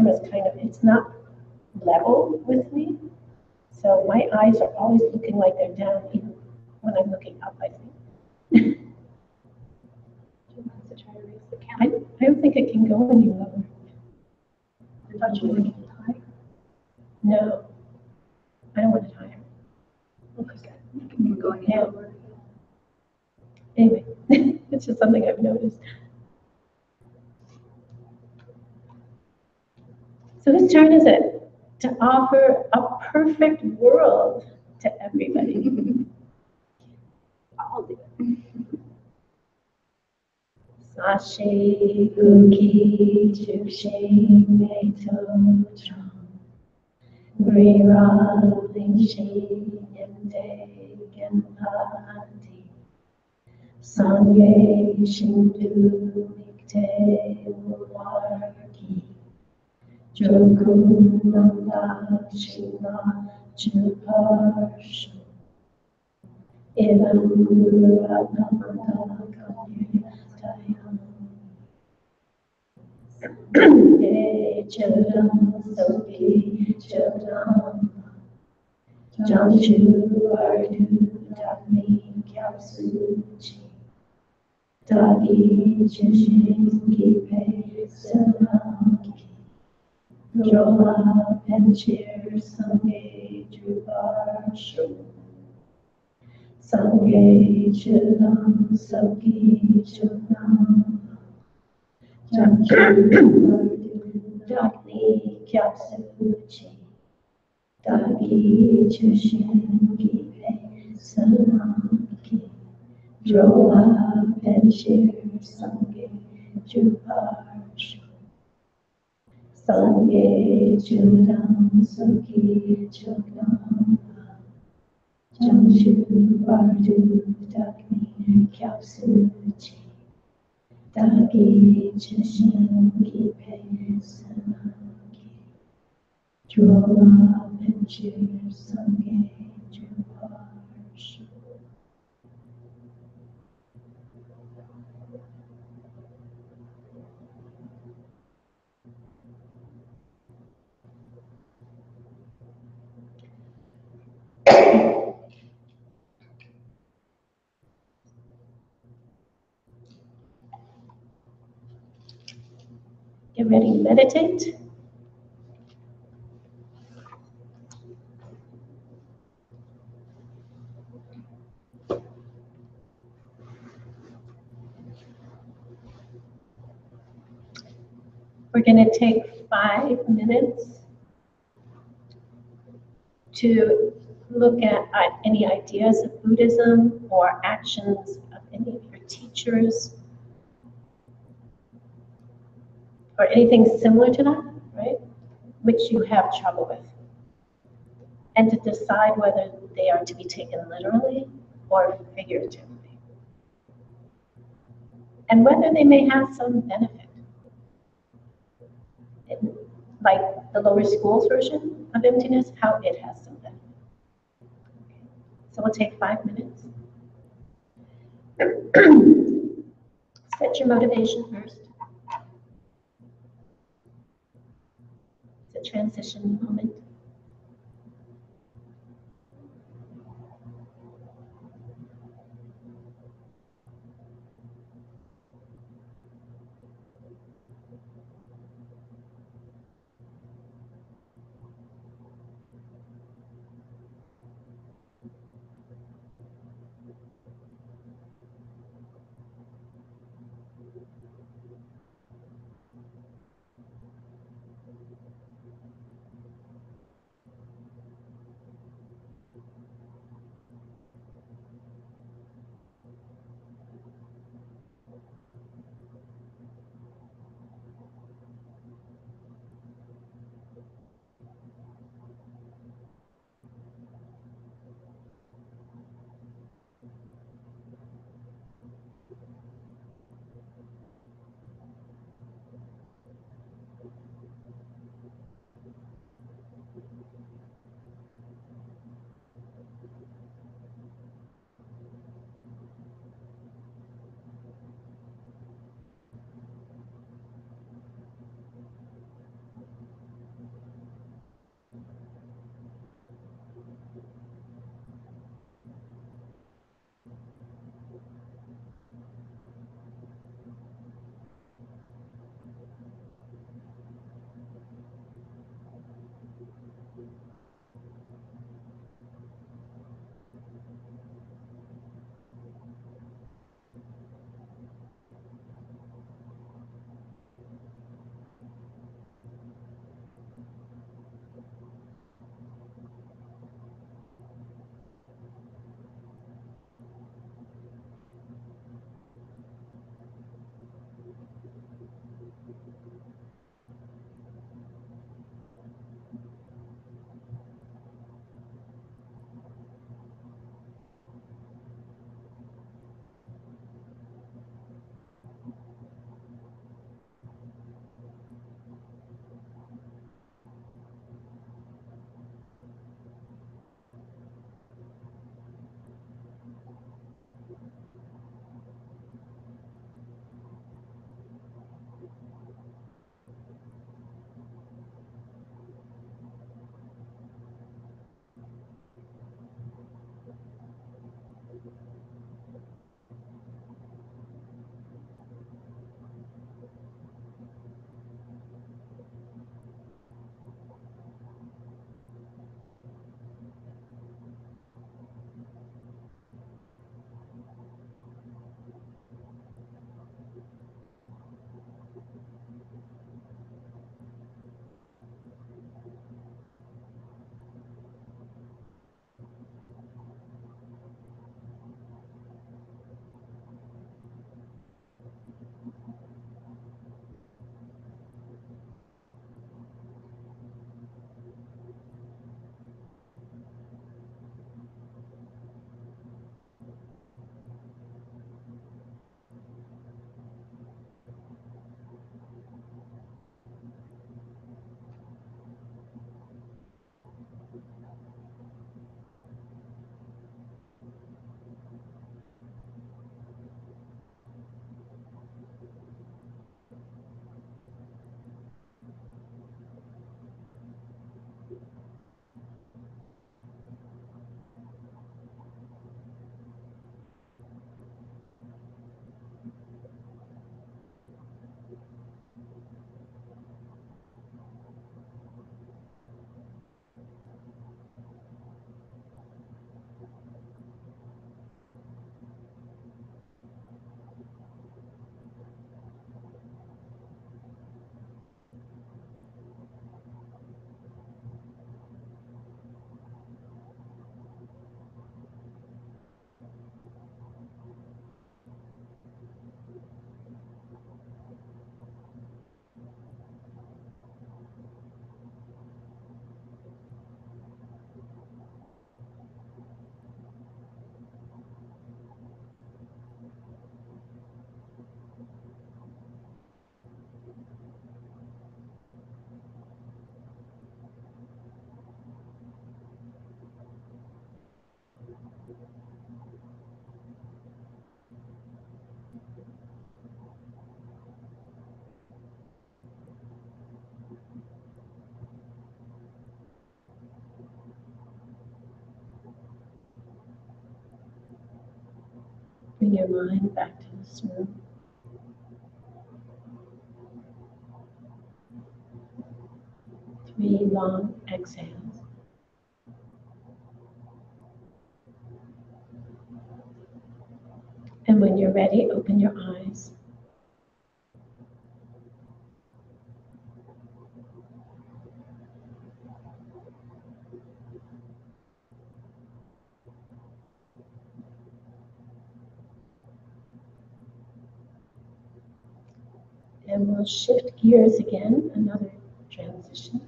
camera's kind of, it's not level with me. So my eyes are always looking like they're down, even when I'm looking up, I think. To try to raise the camera. I don't think it can go any lower. I thought you were making it high. No, I don't want it higher. Okay. You can keep going Yeah. lower. Anyway, it's just something I've noticed. So whose turn is it to offer a perfect world to everybody? I'll do it. Sashe Guki Chushe Meto Chang Rira Lingshe Yente Genpati Sangye Shindu Nikte Mularki Joku Nanda Shina Chuparshu Elam Guru Atmanta Kanyatayam Chodam Soki Chodam Jamshu Ardu Dagni Kyapsuchi Dagi Chishin Kipe Sarangi Drola Penchir Sange Druparshu Sange Chodam Soki Chodam Dagni Kyapsuchi Dagi Chushin Kipe Sarangi Drola Penchir Sange Druparshu Sange Chodam Soki Chodam Jamshu Bardu Dagni Kyapsuchi Dagi Chishin Kipe Sanangi Drola Penchir Sange Druparshu. Get ready to meditate. We're going to take 5 minutes to look at any ideas of Buddhism or actions of any of your teachers or anything similar to that, right, which you have trouble with, and to decide whether they are to be taken literally or figuratively, and whether they may have some benefit. Like the lower schools version of emptiness, how it has some benefit. So we'll take 5 minutes. Set your motivation first. It's a transition moment. bring your mind back to this room. Three long exhales. And when you're ready, open your eyes. And we'll shift gears again, another transition.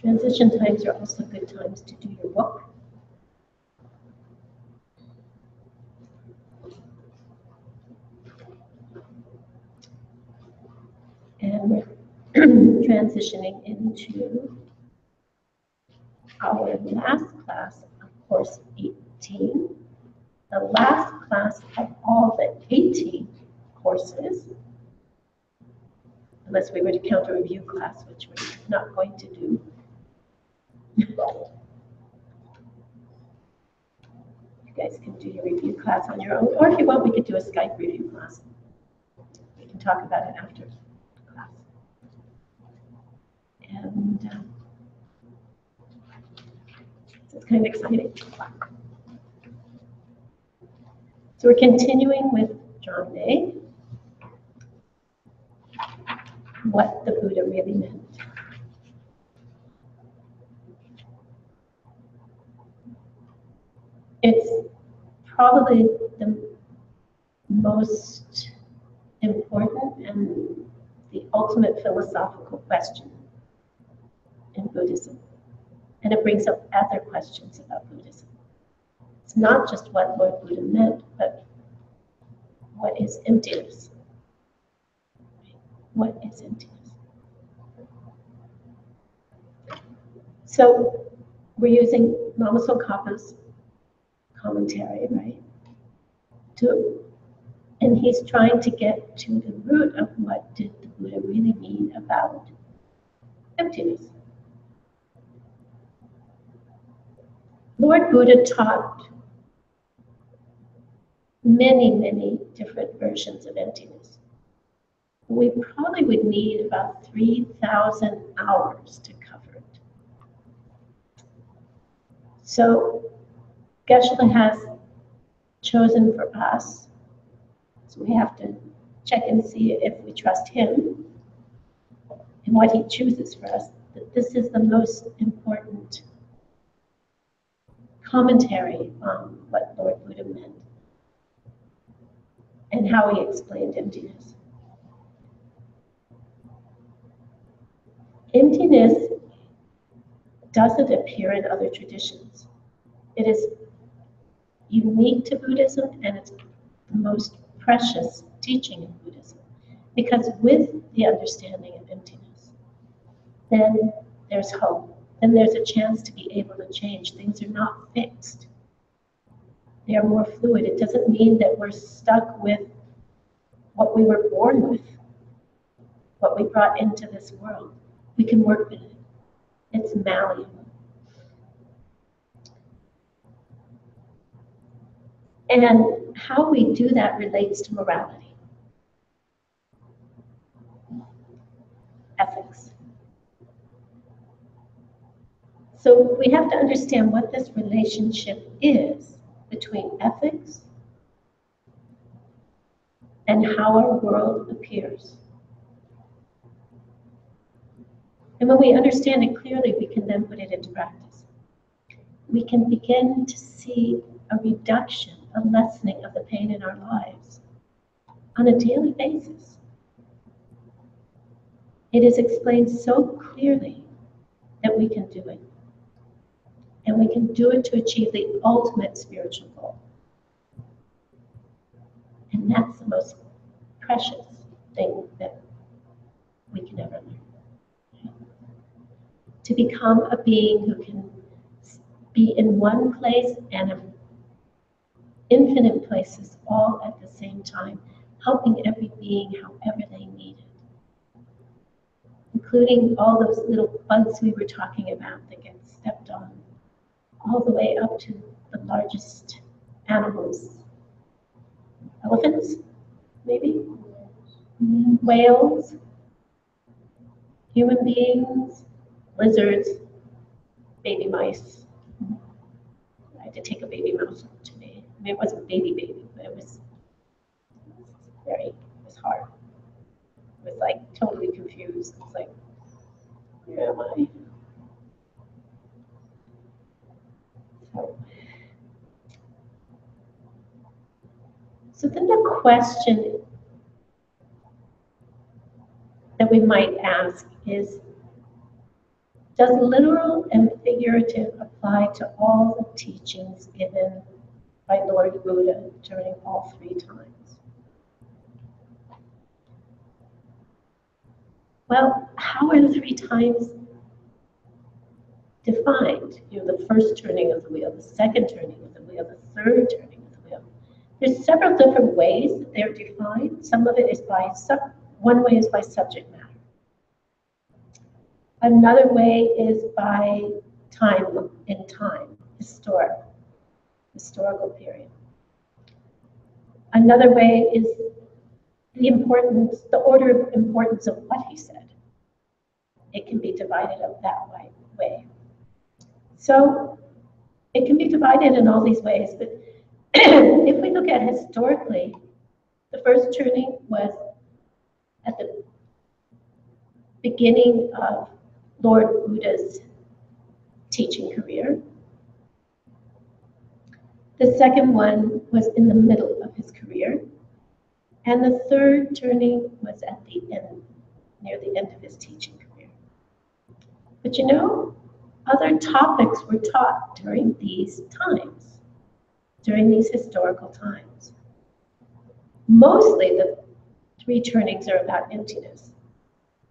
Transition times are also good times to do your book. And we're transitioning into our last class of Course 18, the last class of all the 18 courses, unless we were to count a review class, which we're not going to do. You guys can do your review class on your own, or if you want, we could do a Skype review class. We can talk about it after class. And so it's kind of exciting. So we're continuing with John Day, what the Buddha really meant. It's probably the most important and the ultimate philosophical question in Buddhism. And it brings up other questions about Buddhism. It's not just what Lord Buddha meant, but what is emptiness? What is emptiness? So we're using Lama Tsongkhapa's commentary, right? And he's trying to get to the root of what did the Buddha really mean about emptiness. Lord Buddha taught many, many different versions of emptiness. We probably would need about 3,000 hours to cover it. So Geshe has chosen for us, so we have to check and see if we trust him and what he chooses for us, that this is the most important commentary on what Lord Buddha meant and how he explained emptiness. Emptiness doesn't appear in other traditions. It is unique to Buddhism, and it's the most precious teaching in Buddhism. Because with the understanding of emptiness, then there's hope. Then there's a chance to be able to change. Things are not fixed. They are more fluid. It doesn't mean that we're stuck with what we were born with, what we brought into this world. We can work with it. It's malleable. And how we do that relates to morality, ethics. So we have to understand what this relationship is between ethics and how our world appears. And when we understand it clearly, we can then put it into practice. We can begin to see a reduction, a lessening of the pain in our lives on a daily basis. It is explained so clearly that we can do it. And we can do it to achieve the ultimate spiritual goal. And that's the most precious thing that we can ever learn. To become a being who can be in one place and in infinite places all at the same time, helping every being however they need it, including all those little bugs we were talking about that get stepped on, all the way up to the largest animals. Elephants, maybe? Whales, human beings, lizards, baby mice. I had to take a baby mouse today. I mean, it wasn't baby, but it was hard. I was like totally confused. It's like, where am I? So then the question that we might ask is, does literal and figurative apply to all the teachings given by Lord Buddha during all three times? Well, how are the three times defined? The first turning of the wheel, the second turning of the wheel, the third turning of the wheel. There's several different ways that they're defined. Some of it is one way is by subject matter. Another way is by time, historical period. Another way is the order of importance of what he said. It can be divided up that way. So it can be divided in all these ways, but if we look at historically, the first turning was at the beginning of Lord Buddha's teaching career. The second one was in the middle of his career. And the third turning was at the end, near the end of his teaching career. But other topics were taught during these times, during these historical times. Mostly the three turnings are about emptiness,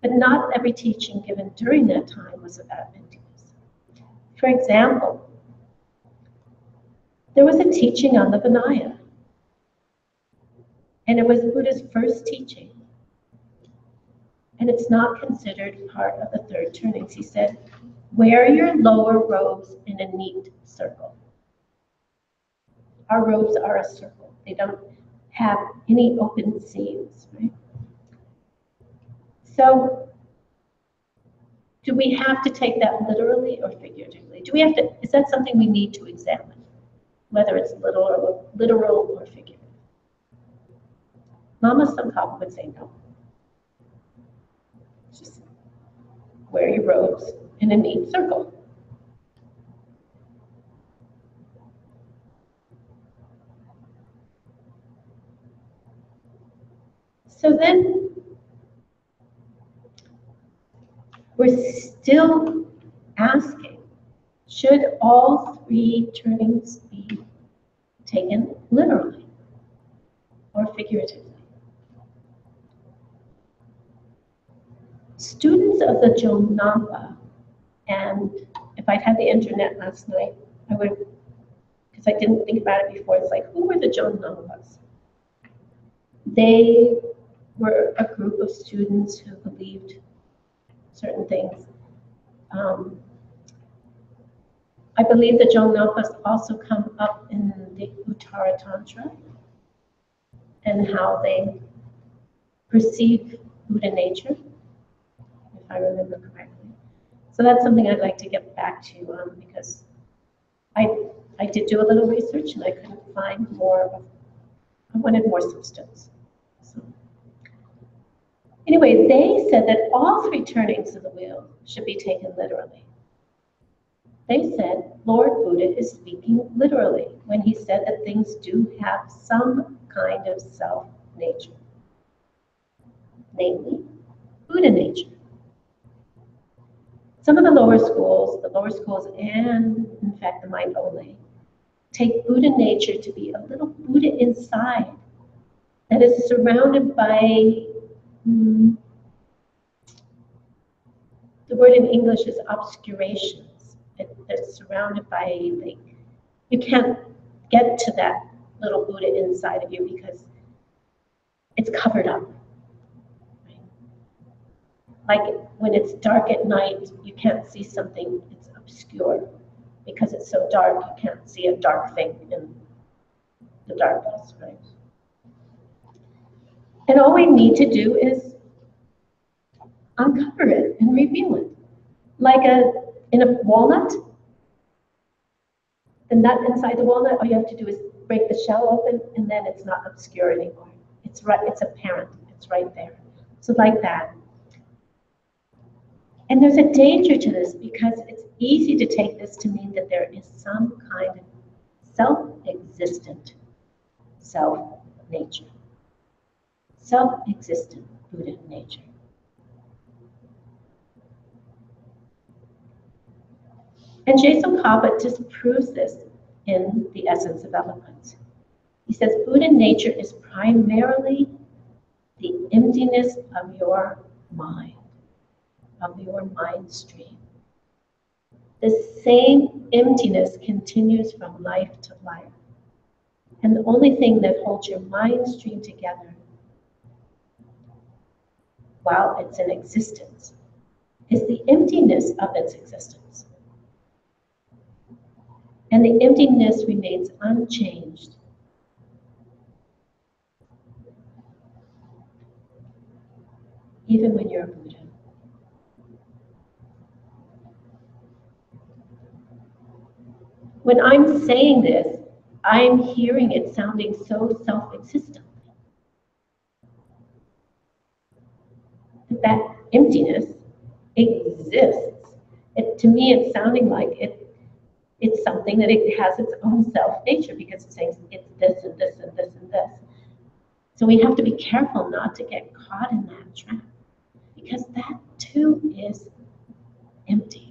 but not every teaching given during that time was about emptiness. For example, there was a teaching on the Vinaya, and it was Buddha's first teaching. And it's not considered part of the third turnings. He said, wear your lower robes in a neat circle. Our robes are a circle. They don't have any open seams, right? So, do we have to take that literally or figuratively? Is that something we need to examine? Whether it's literal or figurative? Lama Tsongkhapa would say no. Just wear your robes in a neat circle. So then, we're still asking, should all three turnings be taken literally or figuratively? Students of the Jonampa, and if I'd had the internet last night, I would, because I didn't think about it before, it's like, who were the Jonampas? They were a group of students who believed certain things. I believe the Jonampas also come up in the Uttara Tantra and how they perceive Buddha nature, if I remember correctly. So that's something I'd like to get back to because I did do a little research and I couldn't find I wanted more substance. So anyway, they said that all three turnings of the wheel should be taken literally. They said Lord Buddha is speaking literally when he said that things do have some kind of self-nature, namely Buddha nature. Some of the lower schools and in fact the mind only, take Buddha nature to be a little Buddha inside that is surrounded by, the word in English is obscurations. It's surrounded by, you can't get to that little Buddha inside of you because it's covered up. Right? Like when it's dark at night, you can't see something, it's obscure. Because it's so dark, you can't see a dark thing in the darkness, right? And all we need to do is uncover it and reveal it. Like in a walnut, the nut inside the walnut, all you have to do is break the shell open, and then it's not obscure anymore. It's right, it's apparent, it's right there. So like that. And there's a danger to this because it's easy to take this to mean that there is some kind of self-existent self-nature. Self-existent Buddha nature. And Gyelse disproves this in The Essence of Eloquence. He says Buddha nature is primarily the emptiness of your mind stream. The same emptiness continues from life to life. And the only thing that holds your mind stream together while it's in existence is the emptiness of its existence. And the emptiness remains unchanged. Even when you're a Buddha. When I'm saying this, I'm hearing it sounding so self-existent. That emptiness exists. To me, it's sounding like it's something that it has its own self-nature because it's saying it's this and this and this and this. So we have to be careful not to get caught in that trap because that too is empty.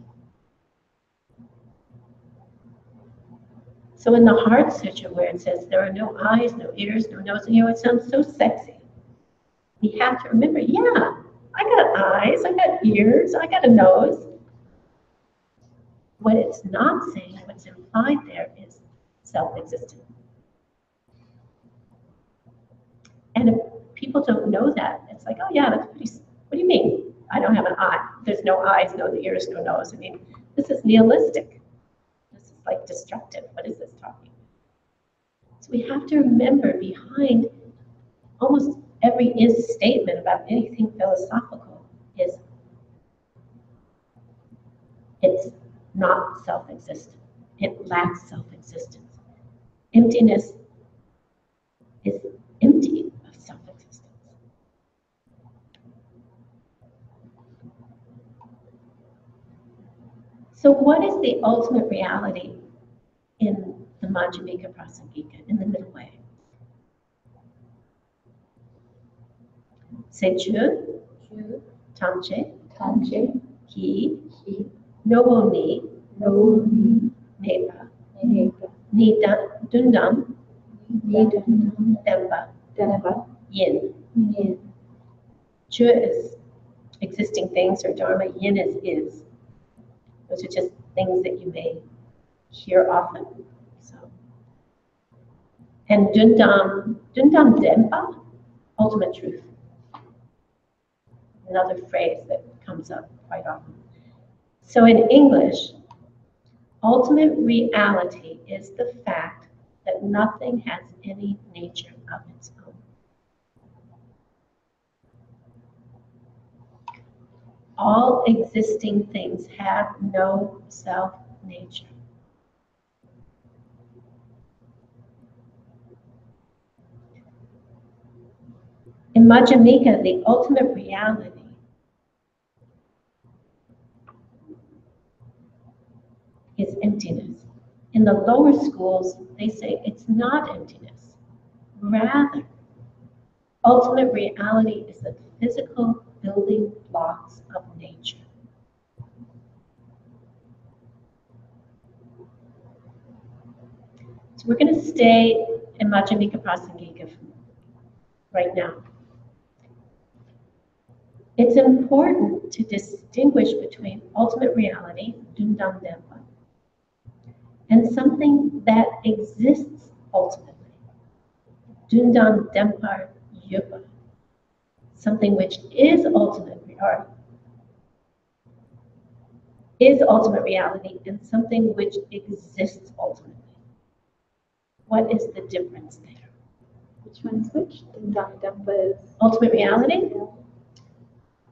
So in the Heart Sutra where it says there are no eyes, no ears, no nose, and it sounds so sexy. We have to remember, yeah, I got eyes, I got ears, I got a nose. What it's not saying, what's implied there is self-existent. And if people don't know that, it's like, oh yeah, that's pretty, what do you mean? I don't have an eye. There's no eyes, no ears, no nose. I mean, this is nihilistic. This is like destructive. What is this talking about? So we have to remember behind almost every is statement about anything philosophical is it's not self-existent. It lacks self-existence. Emptiness is empty of self-existence. So what is the ultimate reality in the Majjhimika Prasangika, in the middle way? Say Chu, Tamche, Ki, Nobo Ni, Nepa, Ni Dundam, Dempa, Yin. Chu is existing things or Dharma, Yin is. Those are just things that you may hear often. So, and Dundam Dempa, ultimate truth. Another phrase that comes up quite often. So in English, ultimate reality is the fact that nothing has any nature of its own. All existing things have no self-nature. In Majjhimika, the ultimate reality is emptiness. In the lower schools, they say it's not emptiness. Rather, ultimate reality is the physical building blocks of nature. So we're going to stay in Majjhimika Prasangika right now. It's important to distinguish between ultimate reality, Dundam Dempa, and something that exists ultimately, Dundam Dempar Yupa, something which is ultimate, or is ultimate reality and something which exists ultimately. What is the difference there? Which one is which? Dampa is. Ultimate reality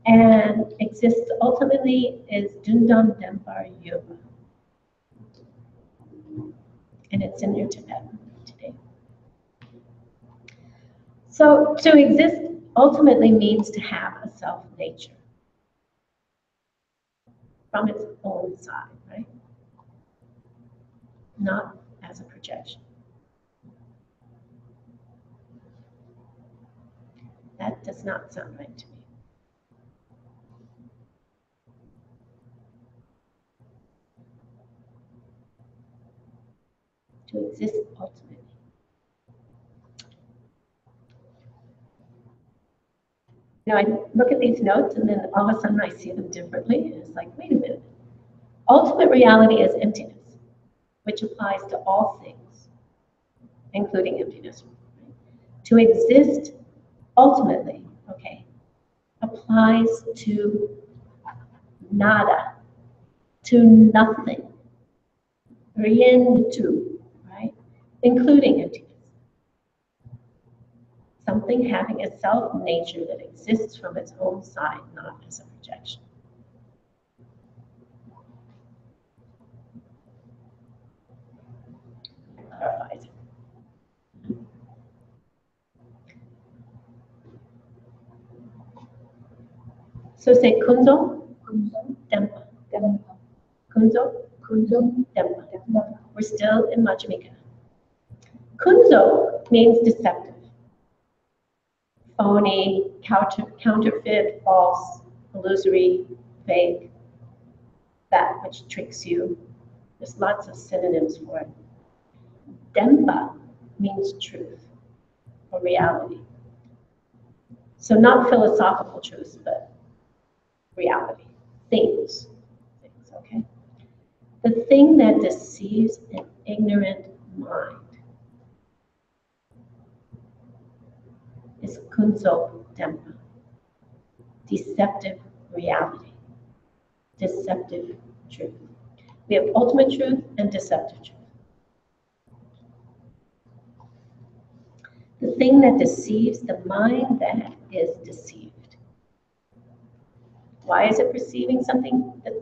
and exists ultimately is Dundam Dempar Yoga. And it's in your Tibetan today. So to exist ultimately means to have a self-nature from its own side, right? Not as a projection. That does not sound right to me. To exist ultimately. You know, I look at these notes and then all of a sudden I see them differently. It's like, wait a minute. Ultimate reality is emptiness, which applies to all things, including emptiness. To exist ultimately, okay, applies to nada, to nothing, rien tu, right, including emptiness. Something having a self-nature that exists from its own side, not as a projection. Clarifies it. So say kunzo, dempa. Kunzo, dempa. We're still in Madhyamika. Kunzo means deceptive, phony, counterfeit, false, illusory, fake, that which tricks you. There's lots of synonyms for it. Dempa means truth or reality. So not philosophical truths, but reality, things, okay? The thing that deceives an ignorant mind is kunzo dempa, deceptive reality, deceptive truth. We have ultimate truth and deceptive truth. The thing that deceives the mind that is deceived. Why is it perceiving something that's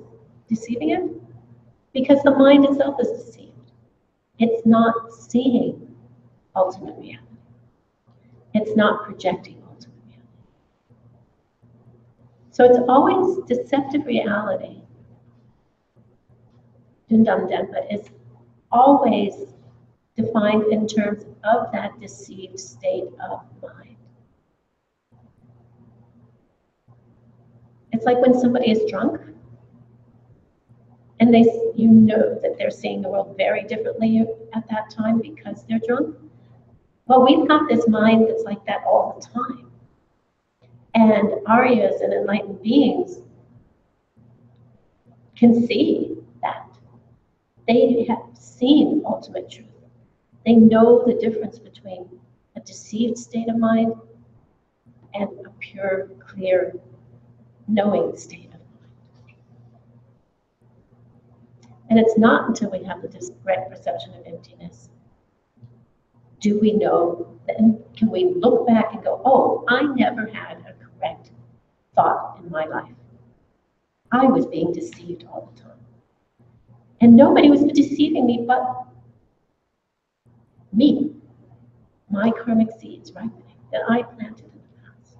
deceiving it? Because the mind itself is deceived. It's not seeing ultimate reality. It's not projecting ultimate reality. So it's always deceptive reality. Dundam Denpa is always defined in terms of that deceived state of mind. It's like when somebody is drunk and you know that they're seeing the world very differently at that time because they're drunk. Well, we've got this mind that's like that all the time. And Aryas and enlightened beings can see that. They have seen ultimate truth. They know the difference between a deceived state of mind and a pure, clear, knowing state of mind. And it's not until we have the direct perception of emptiness do we know, then can we look back and go, oh, I never had a correct thought in my life. I was being deceived all the time. And nobody was deceiving me but me, my karmic seeds, right, that I planted in the past.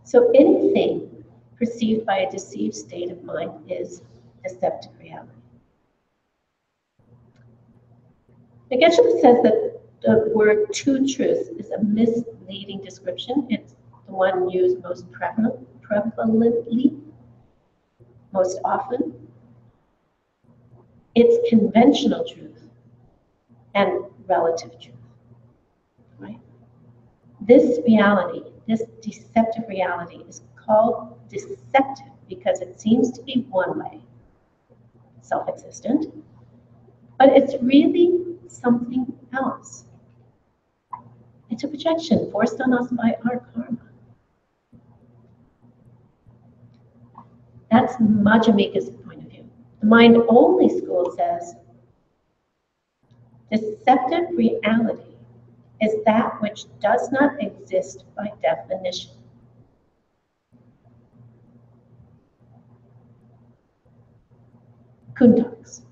So anything perceived by a deceived state of mind is deceptive reality. Gyelse says that the word two truths is a misleading description. It's the one used most prevalently, most often. It's conventional truth and relative truth, right? This reality, this deceptive reality is called deceptive because it seems to be one way, self-existent, but it's really something else. It's a projection forced on us by our karma. That's Madhyamika's point of view. The mind-only school says, deceptive reality is that which does not exist by definition. Kuntaks.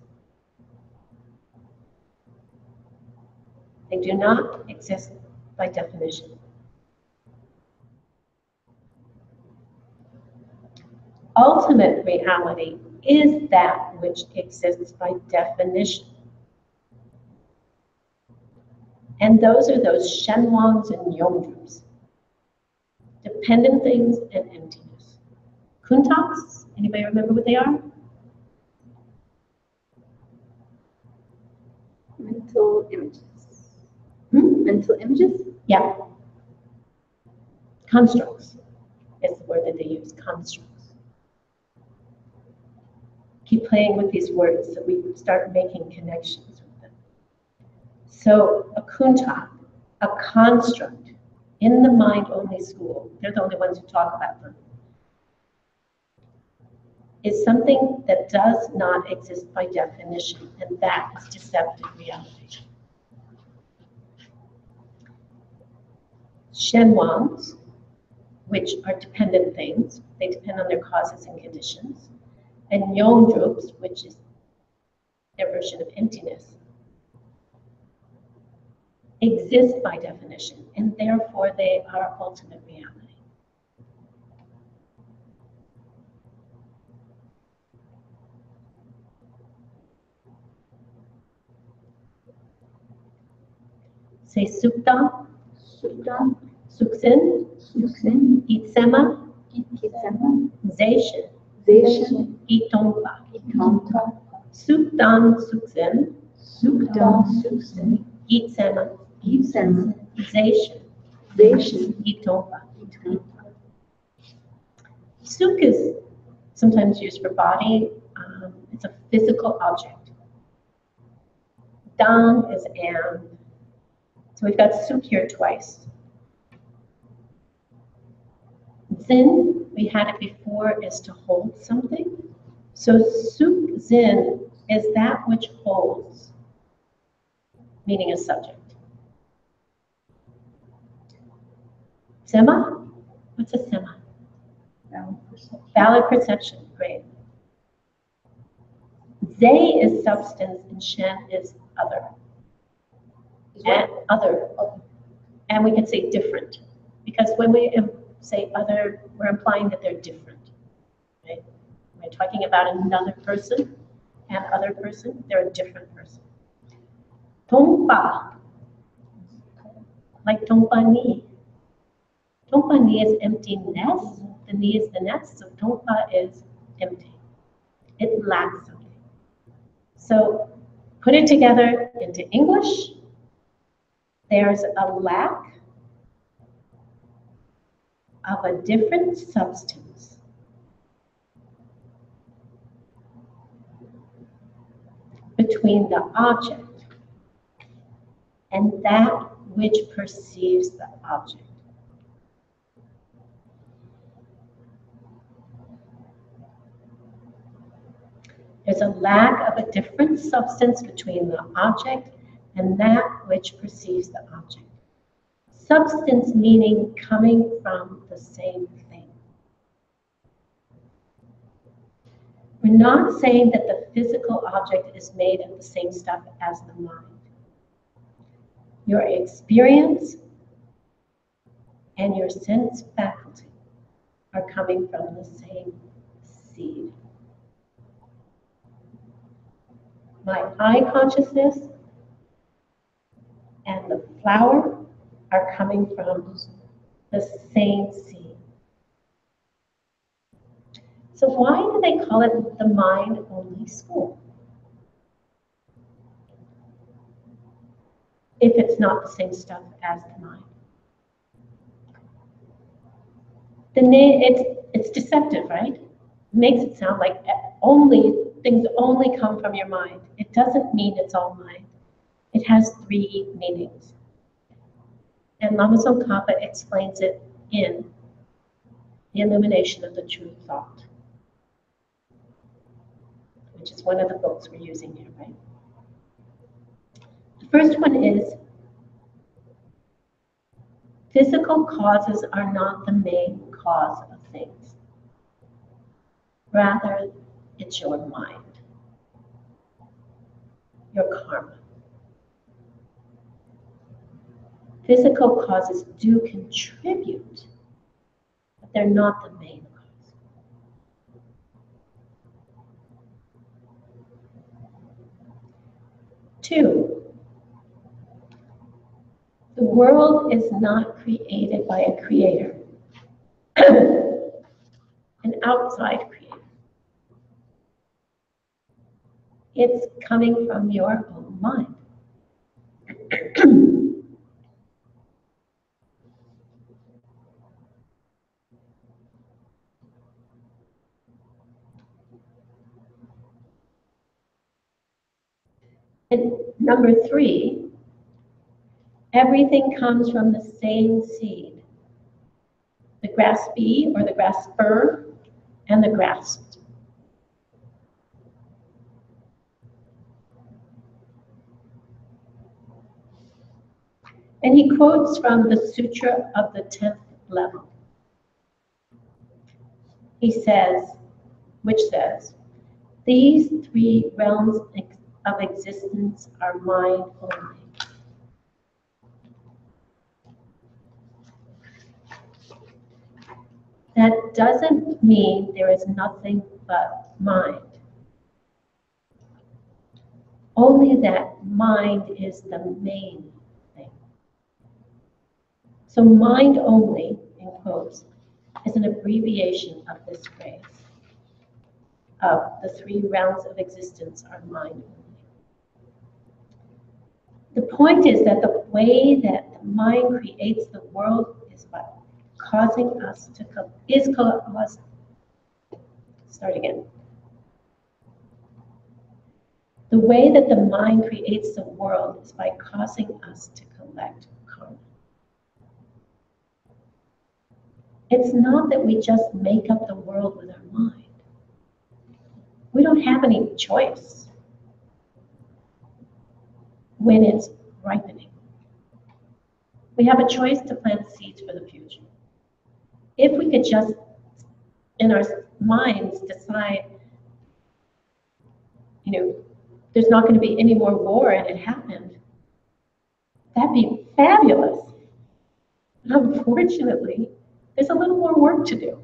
They do not exist by definition. Ultimate reality is that which exists by definition. And those are those shenwangs and yongdrups, dependent things and emptiness. Kuntaks, anybody remember what they are? Mental images. Mental images? Yeah. Constructs is the word that they use, constructs. Keep playing with these words so we start making connections with them. So a kuntak, a construct, in the mind-only school, they're the only ones who talk about them, is something that does not exist by definition, and that is deceptive reality. Shenwangs, which are dependent things, they depend on their causes and conditions, and yongdrups, which is their version of emptiness, exist by definition, and therefore they are ultimate reality. Say Sukta, Sukta, Suksin, Suksin, Itsema, Itsema, Zaishin, Zaishin, Itompa. Itompa, Sukdan, Suksin, Sukta, Suksin, Itsema, Itsema, Zaishin, Zaishin, Itompa. Itompa. Suk is sometimes used for body. It's a physical object. Dan is and. So we've got suk here twice. Zin, we had it before, is to hold something. So suk zin is that which holds, meaning a subject. Sema? What's a sema? Valid perception, great. Zay is substance and shen is other. And other. And we can say different. Because when we say other, we're implying that they're different. Right? We're talking about another person and other person, they're a different person. Tongpa, like tongpa ni. Tongpa ni is emptiness. The ni is the nest, so tongpa is empty. It lacks something. So put it together into English. There's a lack of a different substance between the object and that which perceives the object. There's a lack of a different substance between the object and that which perceives the object. Substance meaning coming from the same thing. We're not saying that the physical object is made of the same stuff as the mind. Your experience and your sense faculty are coming from the same seed. My eye consciousness and the flower are coming from the same seed. So why do they call it the mind-only school? If it's not the same stuff as the mind. It's deceptive, right? It makes it sound like things only come from your mind. It doesn't mean it's all mind. It has three meanings. And Lama Tsongkhapa explains it in the illumination of the true thought. which is one of the books we're using here, right? The first one is, physical causes are not the main cause of things. Rather, it's your mind, your karma. Physical causes do contribute, but they're not the main cause. Two, the world is not created by a creator, an outside creator. It's coming from your own mind. And number three, everything comes from the same seed. The graspee or the grasper and the grasped. And he quotes from the Sutra of the 10th level. He says, which says, these three realms of existence are mind only. That doesn't mean there is nothing but mind. Only that mind is the main thing. So mind only, in quotes, is an abbreviation of this phrase. Of the three realms of existence are mind only. The point is that the way that the mind creates the world is by causing us to start again. The way that the mind creates the world is by causing us to collect karma. It's not that we just make up the world with our mind. We don't have any choice when it's ripening. We have a choice to plant seeds for the future. If we could just, in our minds, decide, there's not going to be any more war and it happened, that'd be fabulous. Unfortunately, there's a little more work to do.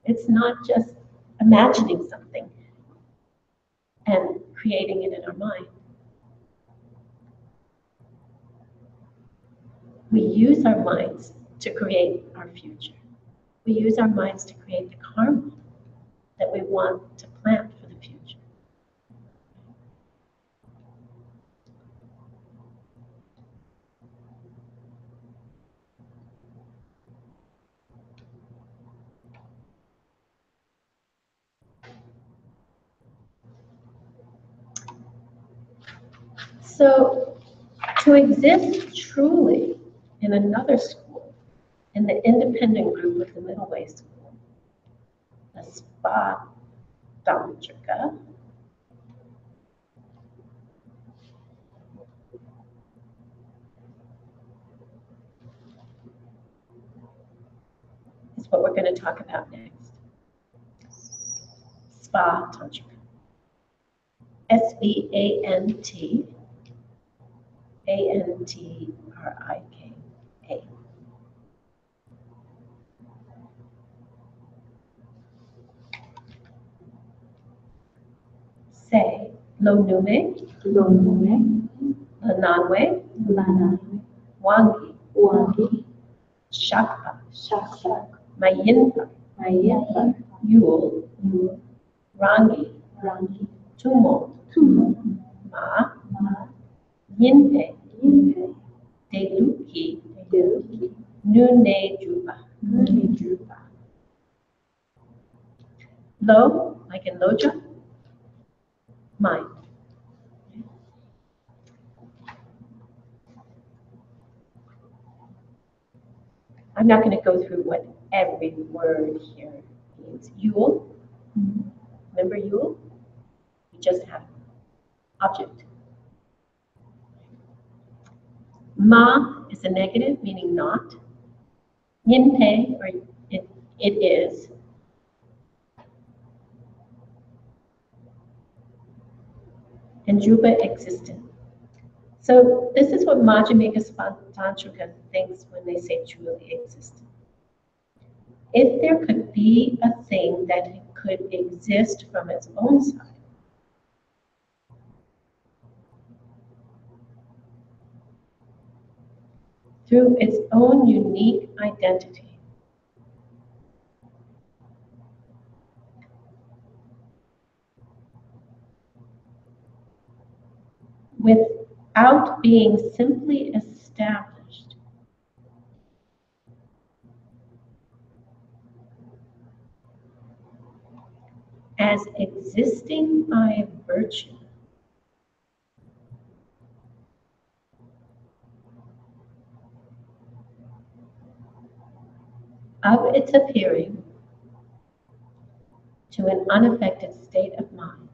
It's not just imagining something and creating it in our mind. We use our minds to create our future. We use our minds to create the karma that we want to plant for the future. So, to exist truly in another school, in the independent group of the middle way school, the spa tantrika, is what we're going to talk about next. Spa tantrika. SVANTANTRIKA. Say, lo nume, lananwe, wangi, shakpa, mayinpa, yul, rangi, tumo, ma, yinpe, deluki, nune juba. Lo, like in loja, mind. I'm not going to go through what every word here means. Yule, remember Yule? We just have object. Ma is a negative, meaning not. Yinpei, or it is. And Drupa, existent. So this is what Madhyamika Tantrika thinks when they say truly existent. If there could be a thing that could exist from its own side, through its own unique identity, without being simply established as existing by virtue of its appearing to an unaffected state of mind,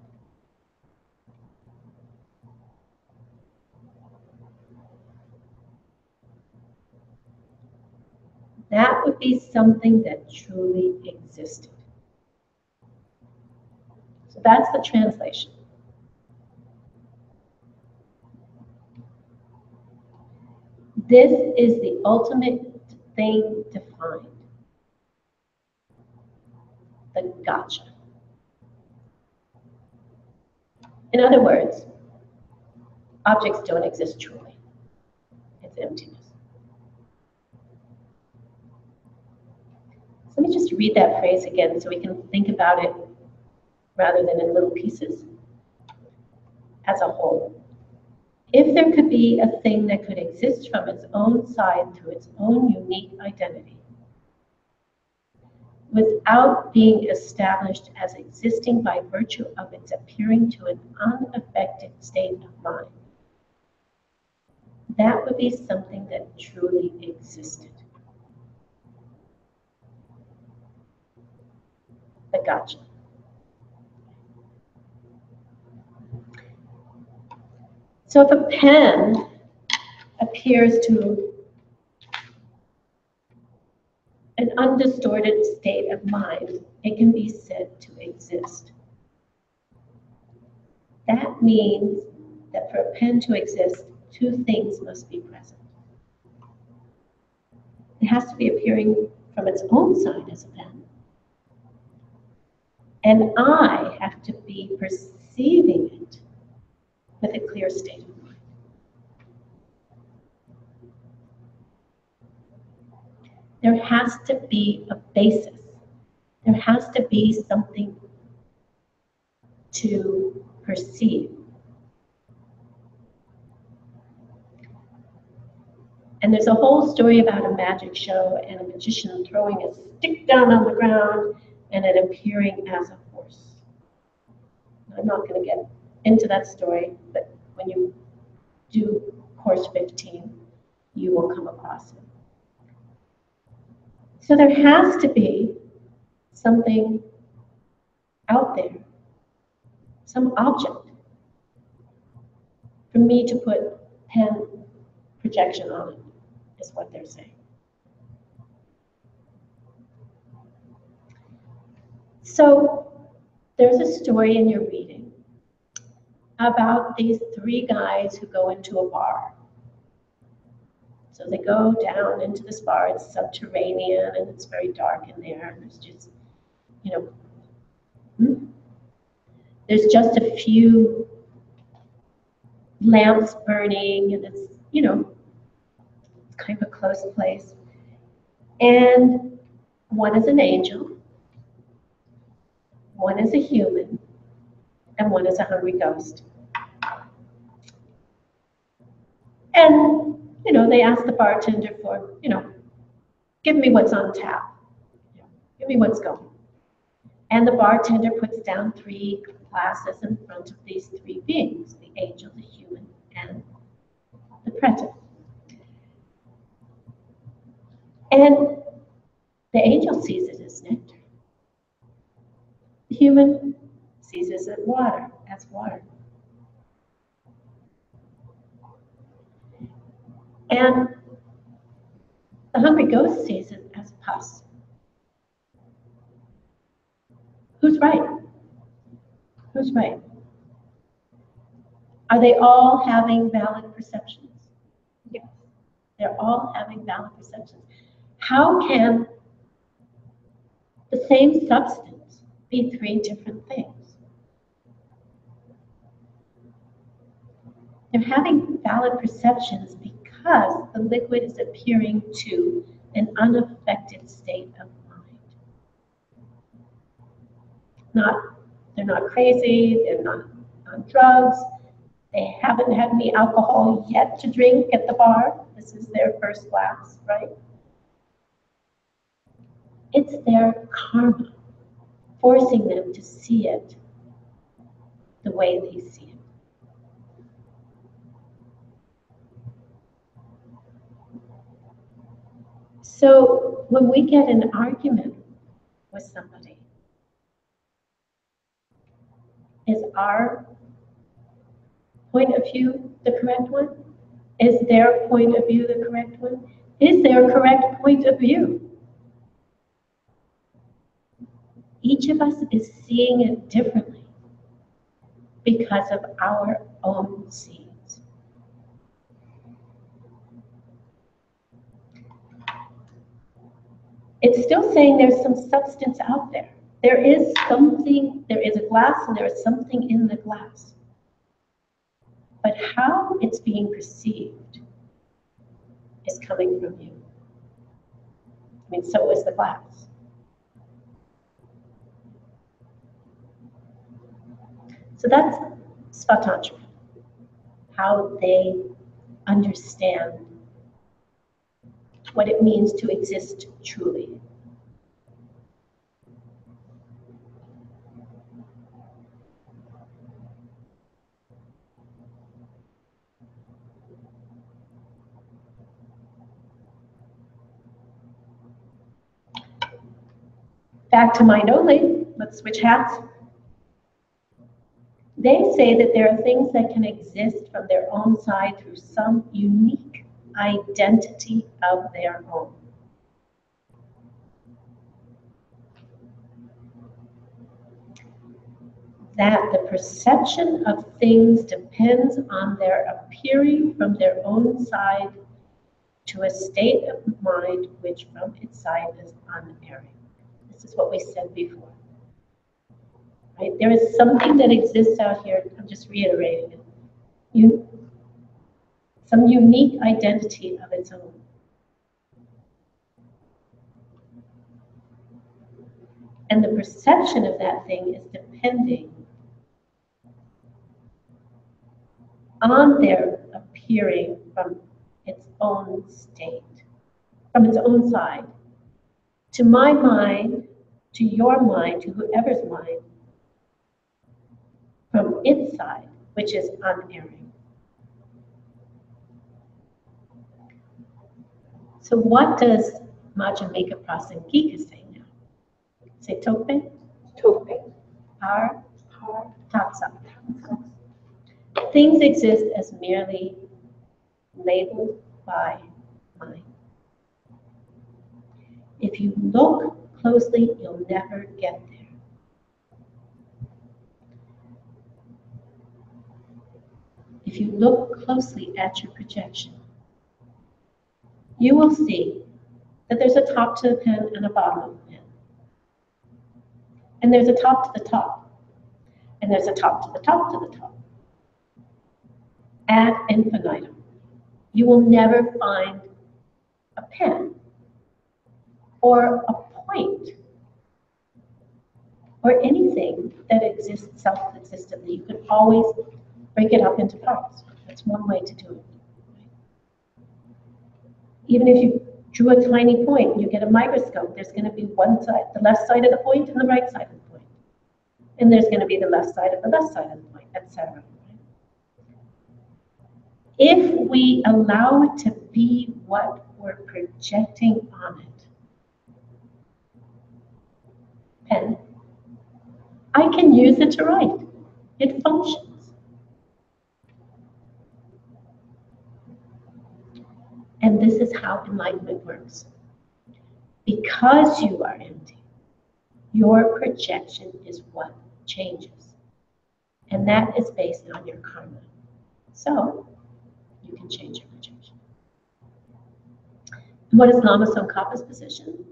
that would be something that truly existed. So that's the translation. This is the ultimate thing defined, the gotcha. In other words, objects don't exist truly. It's emptiness. So let me just read that phrase again so we can think about it rather than in little pieces as a whole. If there could be a thing that could exist from its own side through its own unique identity, without being established as existing by virtue of its appearing to an unaffected state of mind, that would be something that truly existed. The gotcha. So if a pen appears to an undistorted state of mind, it can be said to exist. That means that for a pen to exist, two things must be present. It has to be appearing from its own side as a pen. And I have to be perceiving it with a clear state of mind. There has to be a basis. There has to be something to perceive. And there's a whole story about a magic show and a magician throwing a stick down on the ground and it appearing as a horse. I'm not going to get into that story, but when you do Course 15, you will come across it. So there has to be something out there, some object, for me to put pen projection on it, is what they're saying. So there's a story in your reading about these three guys who go into a bar. So they go down into this bar, it's subterranean and it's very dark in there, and there's just, there's just a few lamps burning, and it's, it's kind of a close place. And one is an angel, one is a human, and one is a hungry ghost. And, they ask the bartender for, give me what's on tap. Give me what's going. And the bartender puts down 3 glasses in front of these 3 beings, the angel, the human, and the predator. And the angel sees it as nectar. The human sees it as water, as water. And the hungry ghost sees it as pus. Who's right? Who's right? Are they all having valid perceptions? Yes. They're all having valid perceptions. How can the same substance be three different things? They're having valid perceptions because the liquid is appearing to an unaffected state of mind. They're not crazy, they're not on drugs, they haven't had any alcohol yet to drink at the bar. This is their first glass, right? It's their karma forcing them to see it the way they see it. So when we get an argument with somebody, is our point of view the correct one? Is their point of view the correct one? Is there a correct point of view? Each of us is seeing it differently because of our own seeds. It's still saying there's some substance out there. There is something, there is a glass and there is something in the glass. But how it's being perceived is coming from you. I mean, so is the glass. So that's Svatantra, how they understand what it means to exist truly. Back to mind only, let's switch hats. They say that there are things that can exist from their own side through some unique identity of their own. That the perception of things depends on their appearing from their own side to a state of mind which from its side is unerring. This is what we said before. Right? There is something that exists out here, I'm just reiterating it. Some unique identity of its own. And the perception of that thing is depending on their appearing from its own state, from its own side. To my mind, to your mind, to whoever's mind, from its side, which is unerring. So what does Madhyamika Prasangika say now? Say Tope? Tope. Par? Tatsa. Things exist as merely labeled by mind. If you look closely, you'll never get there. If you look closely at your projection, you will see that there's a top to the pen and a bottom of the pen. And there's a top to the top. And there's a top to the top to the top. Ad infinitum. You will never find a pen or a point or anything that exists self-existently. You can always break it up into parts. That's one way to do it. Even if you drew a tiny point and you get a microscope, there's going to be one side, the left side of the point and the right side of the point. And there's going to be the left side of the left side of the point, etc. If we allow it to be what we're projecting on it, pen, I can use it to write. It functions. And this is how enlightenment works. Because you are empty, your projection is what changes. And that is based on your karma. So, you can change your projection. And what is Lama Tsongkhapa's position?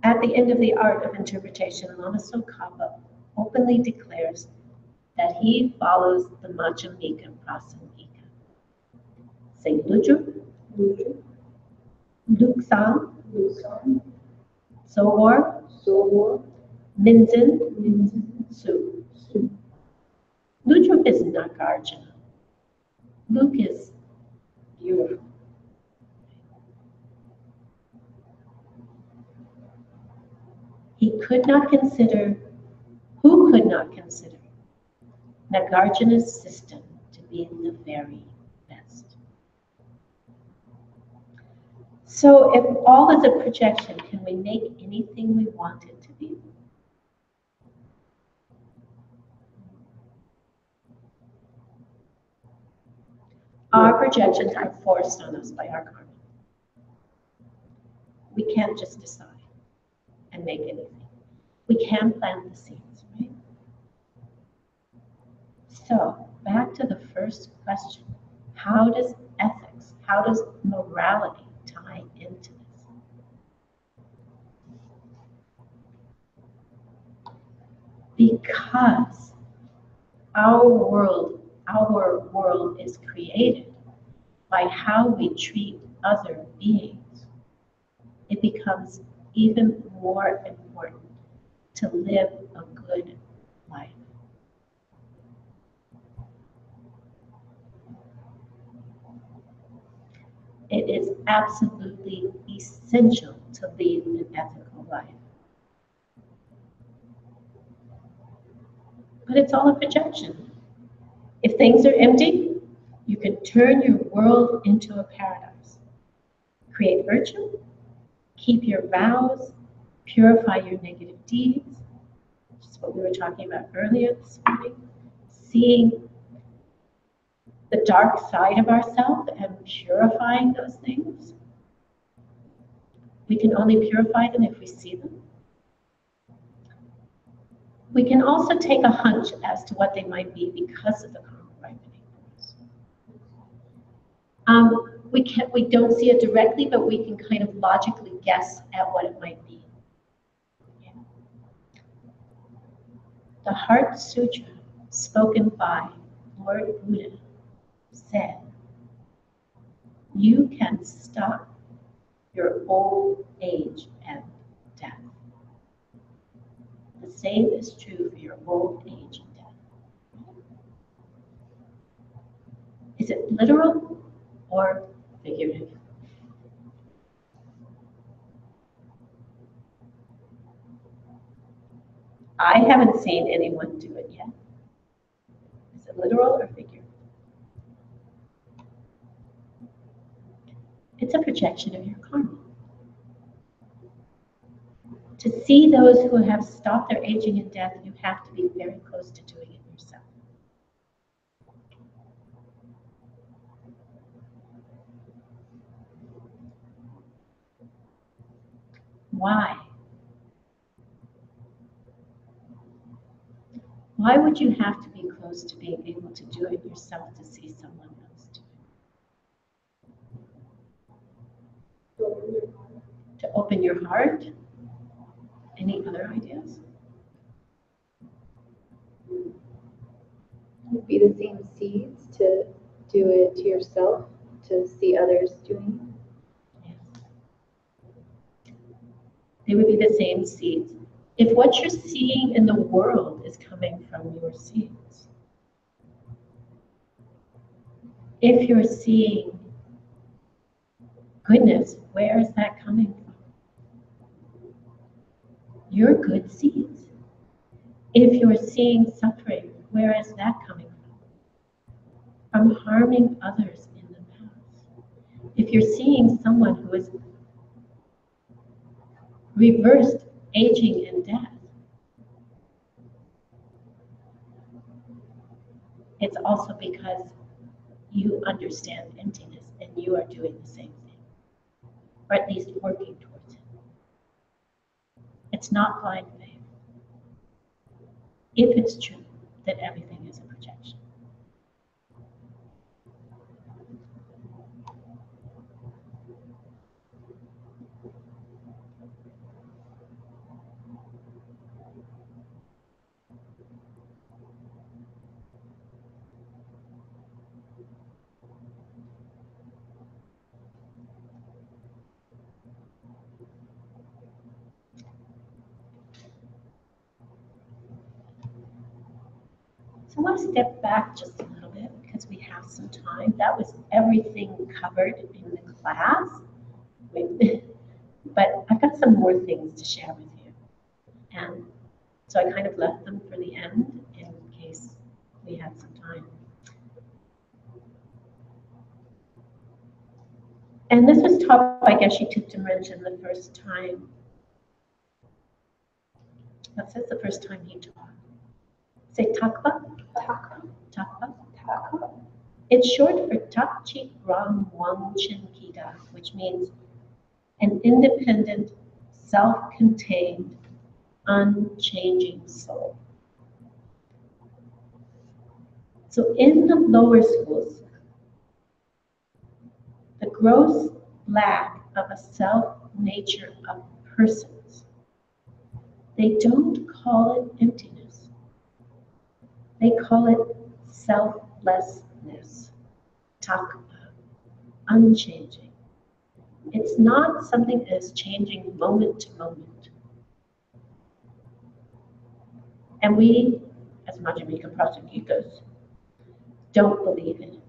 At the end of the art of interpretation, Lama Tsongkhapa openly declares that he follows the Majjhimika Prasamika. Say Luju, Luksang, Sohor, Minzen, Su. Luju is Nagarjuna. Luke is beautiful. Who could not consider Nagarjuna's system to be the very best. So if all is a projection, can we make anything we want it to be? Our projections are forced on us by our karma. We can't just decide and make anything. We can plant the seeds, right? So, back to the first question. How does ethics, how does morality tie into this? Because our world is created by how we treat other beings, it becomes even more important to live a good life. It is absolutely essential to lead an ethical life. But it's all a projection. If things are empty, you can turn your world into a paradise. Create virtue, keep your vows, purify your negative deeds, which is what we were talking about earlier this morning. Seeing the dark side of ourselves and purifying those things. We can only purify them if we see them. We can also take a hunch as to what they might be because of the karma ripening for us. We don't see it directly, but we can kind of logically guess at what it might be. Yeah. The Heart Sutra, spoken by Lord Buddha, said, you can stop your old age and death. The same is true for your old age and death. Is it literal or figurative? I haven't seen anyone do it yet. Is it literal or figurative? It's a projection of your karma. To see those who have stopped their aging and death, you have to be very close to doing it yourself. Why? Why would you have to be close to being able to do it yourself to see someone else do it? To open your heart? Any other ideas? Would be the same seeds to do it to yourself, to see others doing it. Yes. They would be the same seeds. If what you're seeing in the world is coming from your seeds, if you're seeing goodness, where is that coming from? Your good seeds. If you're seeing suffering, where is that coming from? From harming others in the past. If you're seeing someone who is reversed aging and death, It's also because you understand emptiness and you are doing the same thing, or at least working towards it. It's not blind faith. If it's true that everything is a projection. So I want to step back just a little bit because we have some time. That was everything covered in the class. But I've got some more things to share with you. And so I kind of left them for the end in case we had some time. And this was taught by Geshe Thupten Rinchen the first time. That's the first time he taught. Say Takpa? Takpa. It's short for Tak Chik Ram Wang Chin Kida, which means an independent, self-contained, unchanging soul. So in the lower schools, the gross lack of a self-nature of persons, they don't call it emptiness. They call it selflessness, takpa, unchanging. It's not something that is changing moment to moment. And we, as Madhyamika Prasagikas, don't believe in it.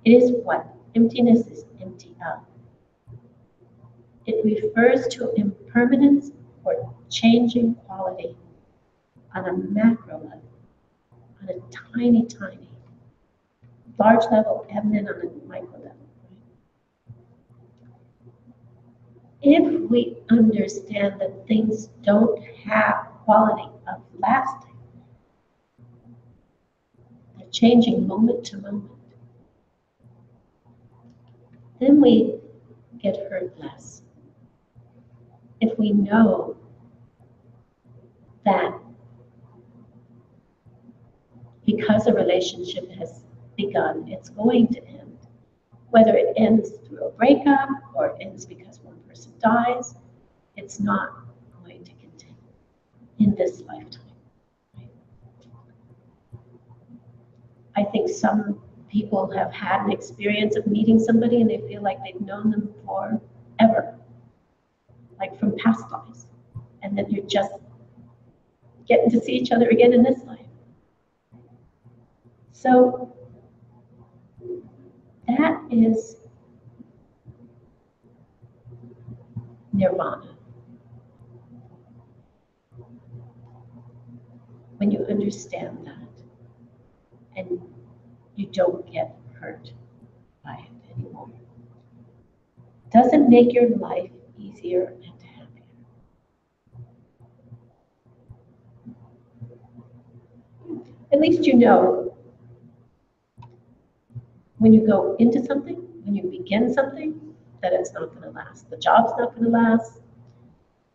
It is what emptiness is empty of. It refers to impermanence or changing quality on a macro level, on a tiny, large level, and then on a micro level. If we understand that things don't have quality of lasting, they're changing moment to moment, then we get hurt less. If we know that because a relationship has begun, it's going to end. Whether it ends through a breakup or it ends because one person dies, it's not going to continue in this lifetime. Right? I think some people have had an experience of meeting somebody and they feel like they've known them forever, like from past lives, and then you're just getting to see each other again in this life. So that is nirvana. When you understand that and you don't get hurt by it anymore. Doesn't make your life easier and happier. At least you know when you go into something, when you begin something, that it's not going to last. The job's not going to last.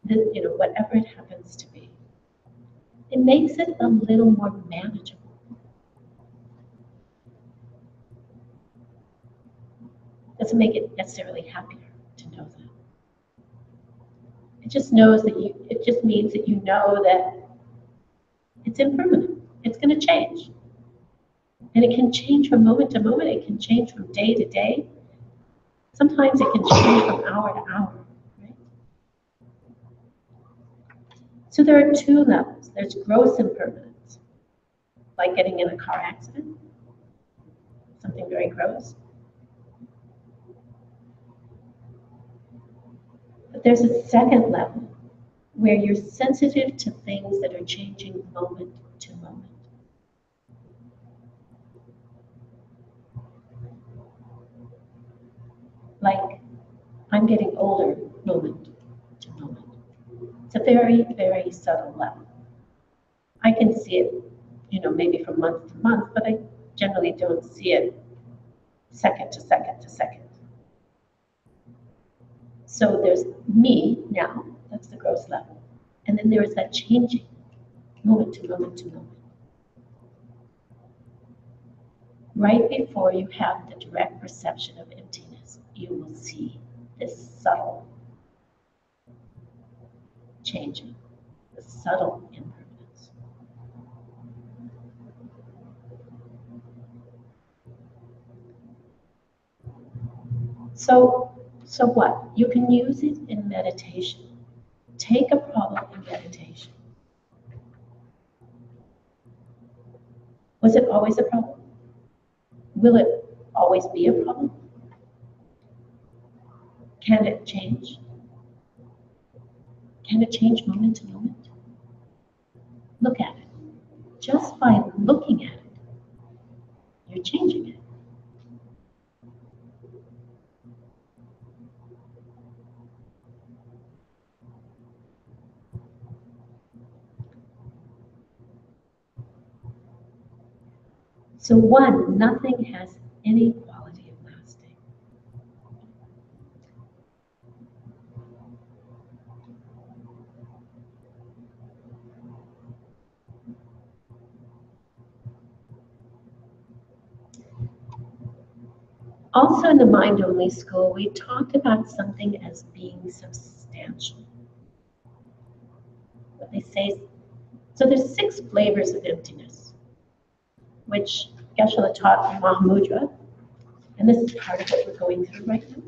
Whatever it happens to be. It makes it a little more manageable. Doesn't make it necessarily happier to know that. It just knows that it just means that you know that it's impermanent. It's going to change. And it can change from moment to moment. It can change from day to day. Sometimes it can change from hour to hour. Right? So there are two levels. There's gross impermanence, like getting in a car accident, something very gross. But there's a second level where you're sensitive to things that are changing moment to moment. Like, I'm getting older moment to moment. It's a very, very subtle level. I can see it maybe from month to month, but I generally don't see it second to second to second. So there's me now, that's the gross level. And then there is that changing moment to moment to moment. Right before you have the direct perception of emptiness, you will see this subtle changing, the subtle impermanence. So what? You can use it in meditation. Take a problem in meditation. Was it always a problem? Will it always be a problem? Can it change? Can it change moment to moment? Look at it. Just by looking at it, you're changing it. So one, nothing has any quality of lasting. Also in the mind-only school, we talked about something as being substantial. What they say, so there's 6 flavors of emptiness, which Geshe taught in Mahamudra, and this is part of what we're going through right now.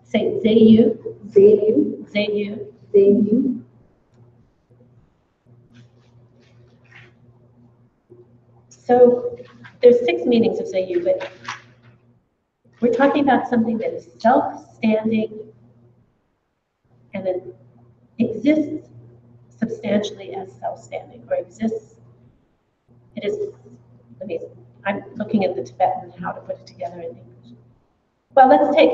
Say Zayu, Zayu, Zayu, Zayu. So there's 6 meanings of Zayu, but we're talking about something that is self-standing and it exists substantially as self-standing, or exists, it is, I'm looking at the Tibetan, how to put it together in English. Well, let's make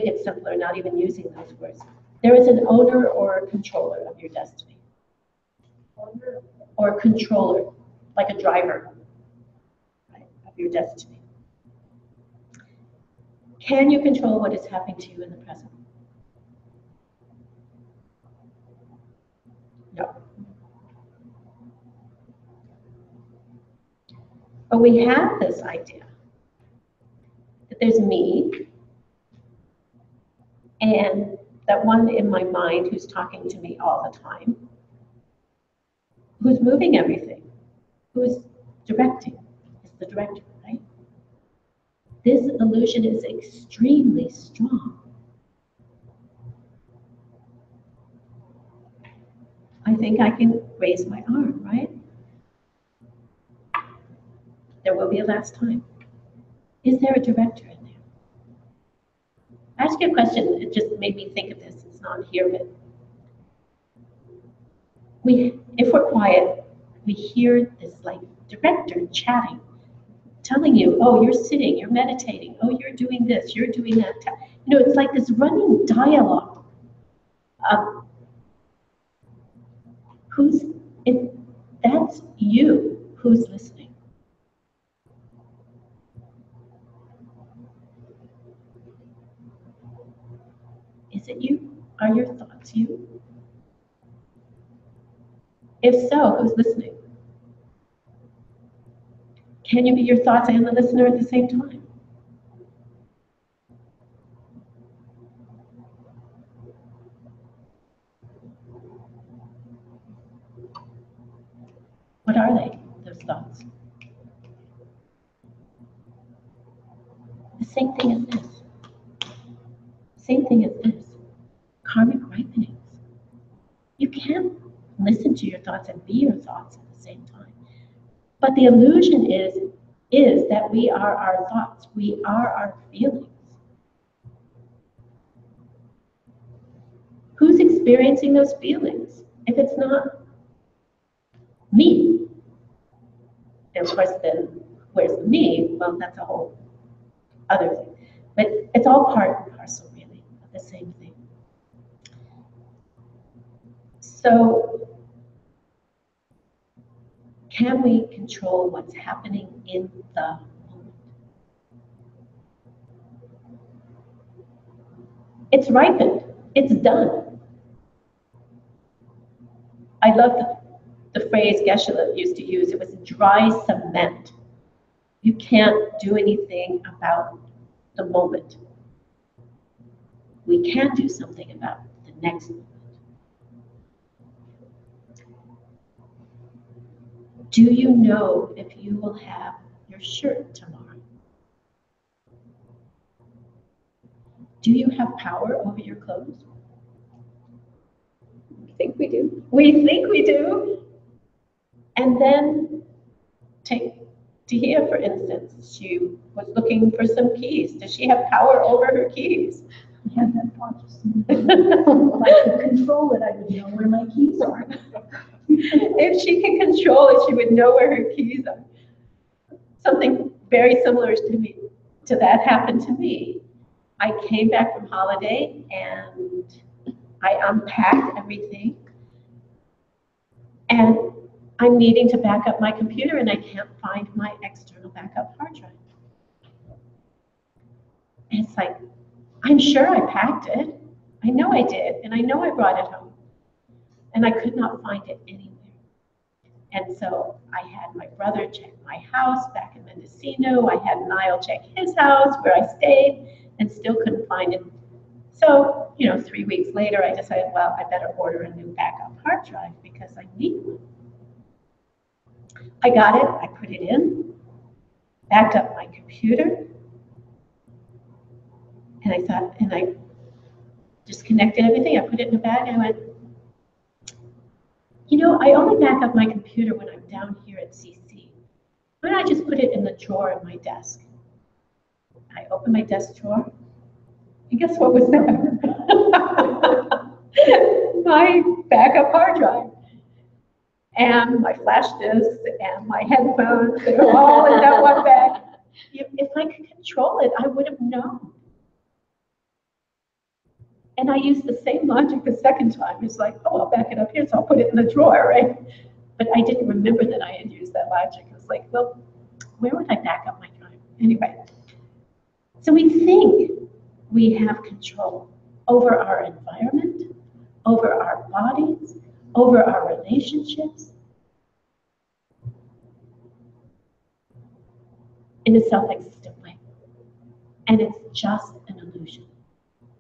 it simpler, not even using those words. There is an owner or a controller of your destiny. Owner or controller, like a driver, right, of your destiny. Can you control what is happening to you in the present? No. But we have this idea that there's me and that one in my mind who's talking to me all the time, who's moving everything, who's directing, is the director, right? This illusion is extremely strong. I think I can raise my arm, right? There will be a last time. Is there a director in there? I ask you a question, it just made me think of this, it's not here, but if we're quiet, we hear this like director chatting, telling you, oh, you're sitting, you're meditating, oh, you're doing this, you're doing that. It's like this running dialogue of that's you who's listening. Is it you? Are your thoughts you? If so, who's listening? Can you be your thoughts and the listener at the same time? What are they, those thoughts? The same thing as this. Same thing as this. Karmic ripenings. You can't listen to your thoughts and be your thoughts at the same time. But the illusion is that we are our thoughts. We are our feelings. Who's experiencing those feelings? If it's not me, and of course then where's the me? Well, that's a whole other thing. But it's all part and parcel really of the same thing. So Can we control what's happening in the moment? It's ripened. It's done. I love the phrase Gyelse used to use. It was dry cement. You can't do anything about the moment. We can do something about the next moment. Do you know if you will have your shirt tomorrow? Do you have power over your clothes? I think we do. We think we do. And then take Tahia, for instance. She was looking for some keys. Does she have power over her keys? I had that thought just if I could control it, I would know where my keys are. If she can control it, she would know where her keys are. Something very similar to that happened to me. I came back from holiday and I unpacked everything, and I'm needing to back up my computer and I can't find my external backup hard drive. And it's like, I'm sure I packed it. I know I did, and I know I brought it home. And I could not find it anywhere. And so I had my brother check my house back in Mendocino. I had Niall check his house where I stayed and still couldn't find it. So, 3 weeks later, I decided, well, I better order a new backup hard drive because I need one. I got it, I put it in, backed up my computer, and I disconnected everything. I put it in a bag and I went, I only back up my computer when I'm down here at CC. Why don't I just put it in the drawer of my desk? I opened my desk drawer, and guess what was there? My backup hard drive. And my flash disks and my headphones, they were all in that one bag. If I could control it, I would have known. And I used the same logic the second time. It's like, oh, I'll back it up here, so I'll put it in the drawer, right? But I didn't remember that I had used that logic. It was like, well, where would I back up my drive? Anyway, so we think we have control over our environment, over our bodies, over our relationships, in a self-existent way. And it's just an illusion.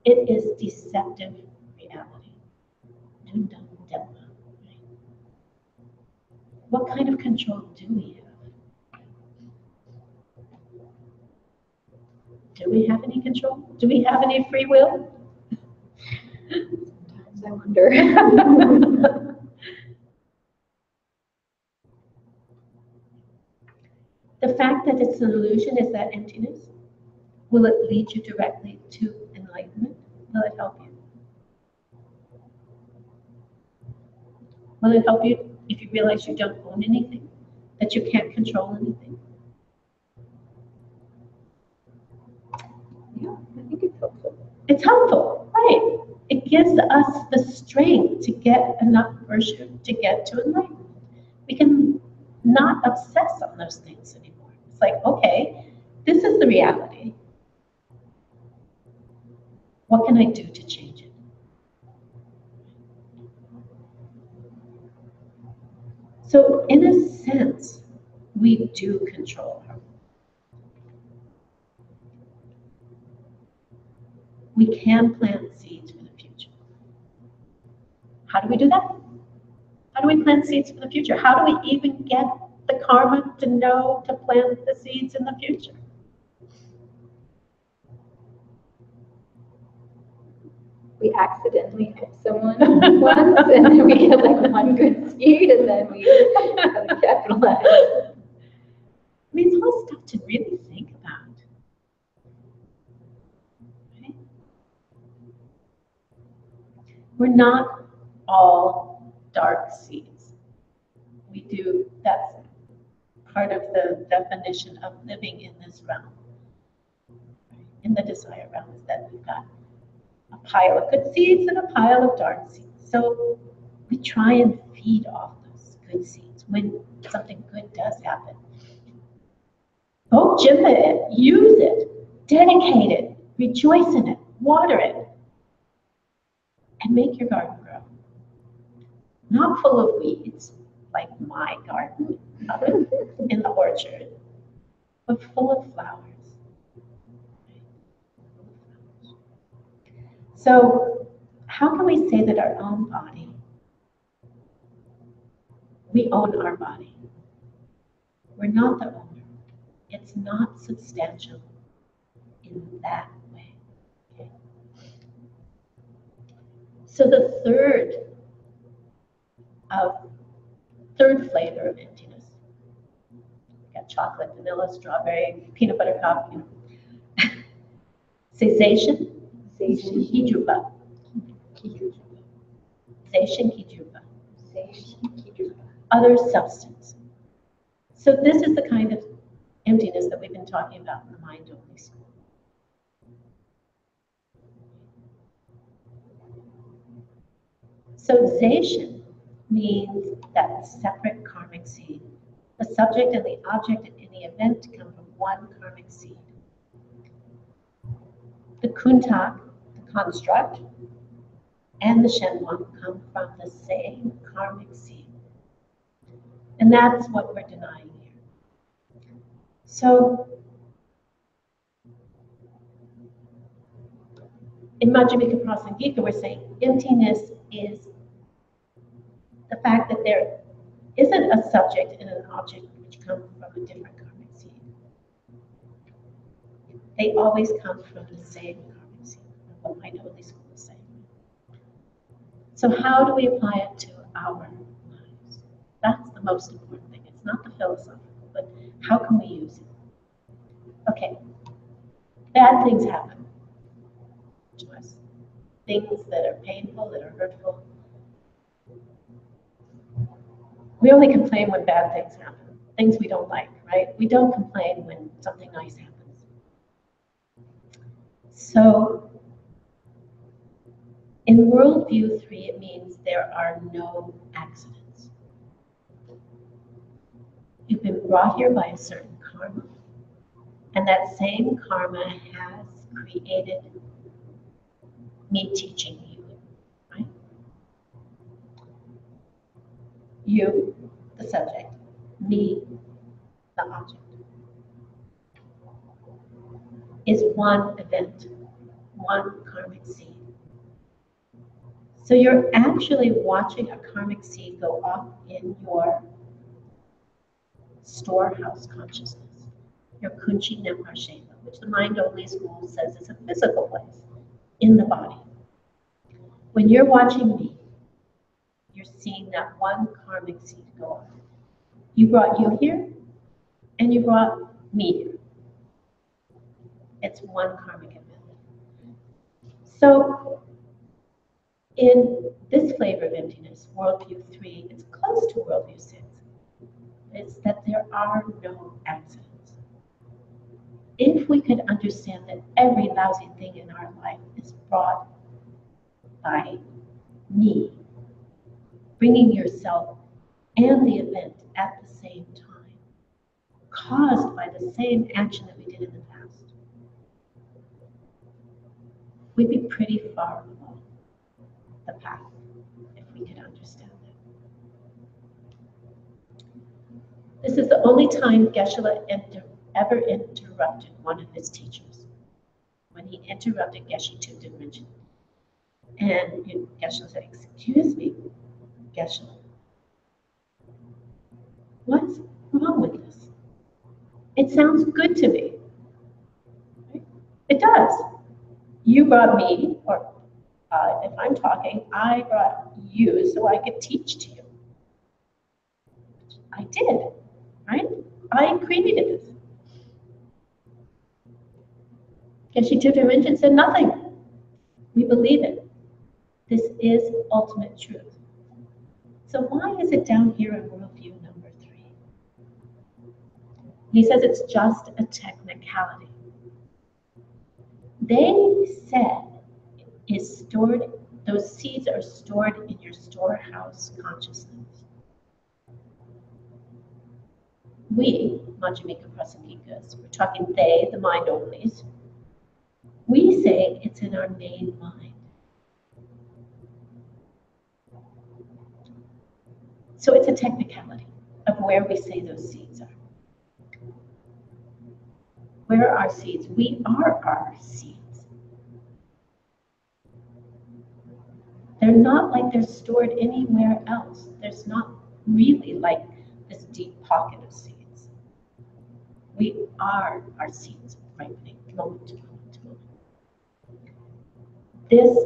It is deceptive reality. Dum, dum, dum, right? What kind of control do we have? Do we have any control? Do we have any free will? Sometimes I wonder. The fact that it's an illusion is that emptiness. Will it lead you directly to enlightenment? Will it help you? Will it help you if you realize you don't own anything, that you can't control anything? Yeah, I think it's helpful. It's helpful, right? It gives us the strength to get enough virtue to get to enlightenment. We can not obsess on those things anymore. It's like, okay, this is the reality. What can I do to change it? So in a sense, we do control her. We can plant seeds for the future. How do we do that? How do we plant seeds for the future? How do we even get the karma to know to plant the seeds in the future? We accidentally help someone once, and then we get like one good seed, and then we capitalize. I mean, it's all stuff to really think about. Right? We're not all dark seeds. We do, that's part of the definition of living in this realm. In the desire realm is that we've got a pile of good seeds and a pile of dark seeds. So we try and feed off those good seeds. when something good does happen. Bojimba it, use it, dedicate it, rejoice in it, water it, and make your garden grow. Not full of weeds, like my garden up in the orchard, but full of flowers. So, how can we say that our own body, we own our body? We're not the owner. It's not substantial in that way. Okay? So the third flavor of emptiness. We got chocolate, vanilla, strawberry, peanut butter cup. You know. Cessation. Hijrupa. Cessation, hijrupa. Other substance. So this is the kind of emptiness that we've been talking about in the mind-only school. So zation means that separate karmic seed. The subject and the object in the event come from one karmic seed. The kuntak, the construct, and the shenwang come from the same karmic seed. And that's what we're denying here. So, in Madhyamika Prasangika, we're saying emptiness is the fact that there isn't a subject and an object which come from a different karmic seed. They always come from the same karmic seed. What I know these schools say. So how do we apply it to our lives? That's the most important thing. It's not the philosophical, but how can we use it? Okay, bad things happen to us. Things that are painful, that are hurtful. We only complain when bad things happen, things we don't like, right? We don't complain when something nice happens. So, in worldview 3, it means there are no accidents. You've been brought here by a certain karma, and that same karma has created me teaching you, right? You, the subject, me, the object, is one event, one karmic seed. So you're actually watching a karmic seed go off in your storehouse consciousness, your kunchi neparshepa, which the mind-only school says is a physical place in the body. When you're watching me, you're seeing that one karmic seed go off. You brought you here, and you brought me here. It's one karmic event. So, in this flavor of emptiness, worldview 3, it's close to worldview 6. It's that there are no accidents. If we could understand that every lousy thing in our life is brought by me, bringing yourself and the event at the same time, caused by the same action that we did in the past, we'd be pretty far along the path if we could understand it. This is the only time Geshe ever interrupted one of his teachers. When he interrupted Geshe Tugden and Geshe said, "Excuse me, Geshe, what's wrong with this? It sounds good to me." Right? It does. You brought me, or if I'm talking, I brought you so I could teach to you. I did, right? I created this. Geshe Tugden said nothing. We believe it. This is ultimate truth. So why is it down here in worldview number 3? He says it's just a technicality. They said is stored, those seeds are stored in your storehouse consciousness. we, Majjhimika Prasangikas, we're talking they, the mind onlys, we say it's in our main mind. So it's a technicality of where we say those seeds are. Where are our seeds? We are our seeds. They're not like they're stored anywhere else. There's not really like this deep pocket of seeds. We are our seeds ripening moment to moment to moment. This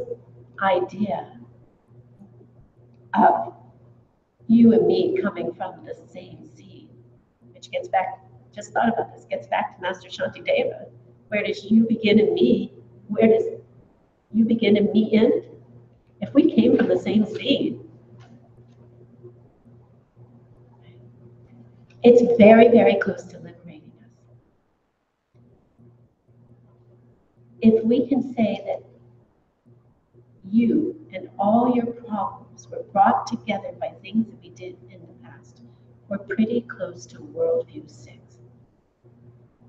idea of you and me coming from the same seed, which gets back, just thought about this, gets back to Master Shantideva. Where does you begin and me, where does you begin and me end? If we came from the same seed, it's very, very close to liberating us. If we can say that you and all your problems were brought together by things that we did in the past, we're pretty close to worldview 6.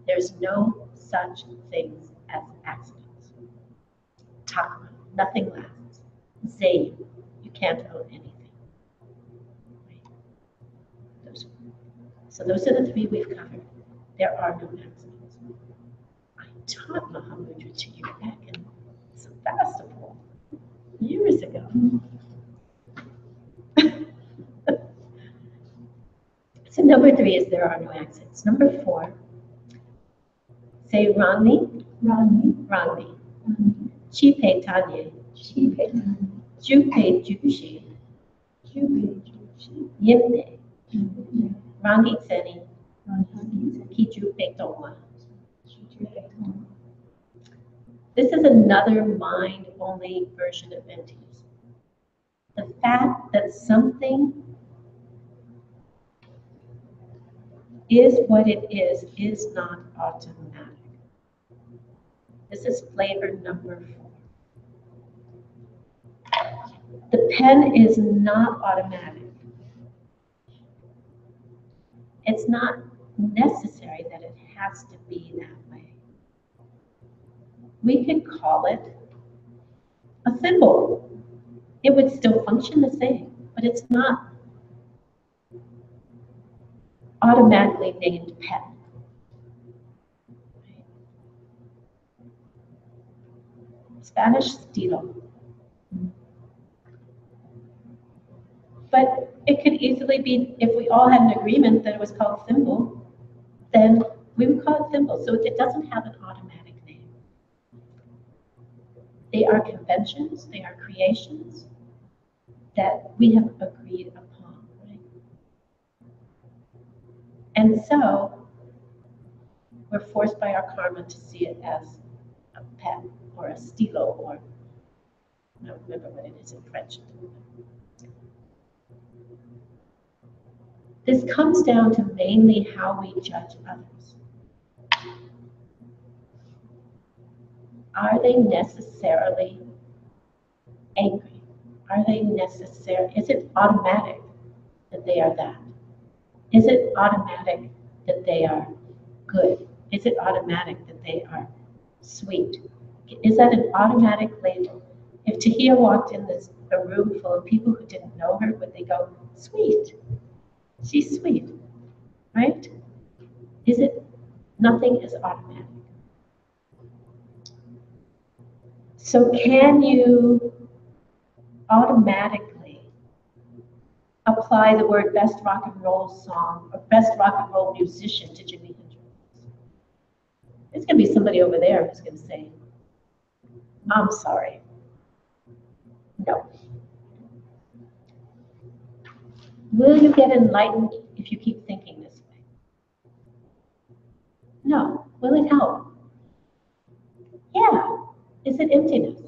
There's no such things as accidents. Takma, nothing lasts. Zayin, you can't own anything. Right? So those are the 3 we've covered. There are no accidents. I taught Mahamudra to you back in Sebastopol years ago. So number 3 is there are no accidents. Number 4, say Rani, Rani, Rani. Chipe Tanye, Chipe, Jupe Jushi, Jupe, Yimne, Jupe, Rangi Tseni, Rani, Ki Jupe Toma. Jupe, This is another mind-only version of entities. The fact that something is what it is not automatic. This is flavor number 4. The pen is not automatic. It's not necessary that it has to be that way. We could call it a thimble. It would still function the same, but it's not automatically named pen. Spanish stilo. But it could easily be, if we all had an agreement that it was called thimble, then we would call it thimble. So it doesn't have an automatic name. They are conventions, they are creations that we have agreed upon, right? And so we're forced by our karma to see it as a pen or a stilo, or I don't remember what it is in French. This comes down to mainly how we judge others. Are they necessarily angry? Are they necessary? Is it automatic that they are that? Is it automatic that they are good? Is it automatic that they are sweet? Is that an automatic label? If Tahia walked in a room full of people who didn't know her, would they go, sweet? She's sweet, right? Is it, nothing is automatic. So can you automatically apply the word best rock and roll song or best rock and roll musician to Jimi Hendrix? There's going to be somebody over there who's going to say, I'm sorry. No. Will you get enlightened if you keep thinking this way? No. Will it help? Yeah. Is it emptiness?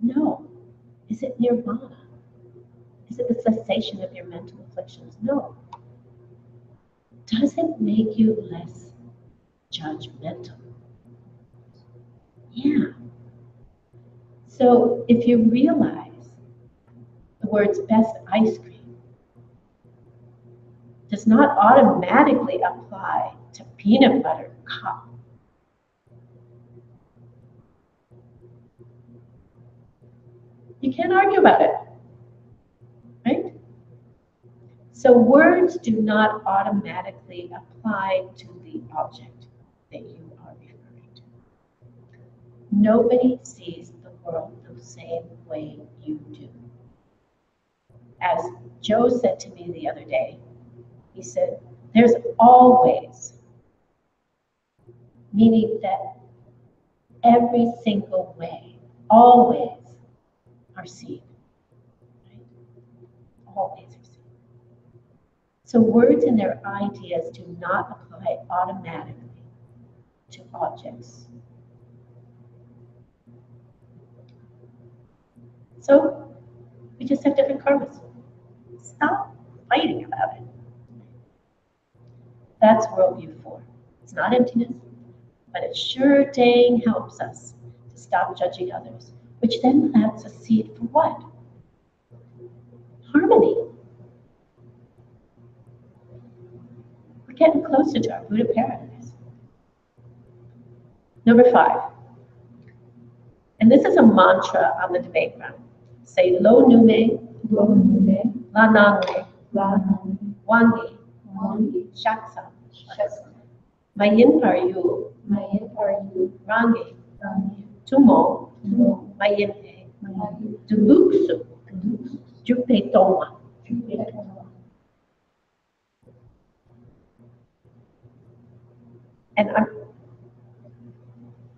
No. Is it nirvana? Is it the cessation of your mental afflictions? No. Does it make you less judgmental? Yeah. So if you realize the words best ice cream does does not automatically apply to peanut butter cup. You can't argue about it, right? So words do not automatically apply to the object that you are referring to. Nobody sees the world the same way you do. As Joe said to me the other day, he said, there's always, meaning that every single way, always are seen. Right? Always are seen. So words and their ideas do not apply automatically to objects. So we just have different karmas. Stop fighting about it. That's worldview 4. It's not emptiness, but it sure dang helps us to stop judging others, which then plants a seed for what? Harmony. We're getting closer to our Buddha paradise. Number 5. And this is a mantra on the debate ground. Say lo nume, Lo nume, la nangme, la nangme, wangi, wangi, shaksa, shaksa, mayin paryu, mayin paryu, rangi, rangi, tumo, tumo, mayin e, mayin, duluksu, tuluk, jupe toma. jupe, And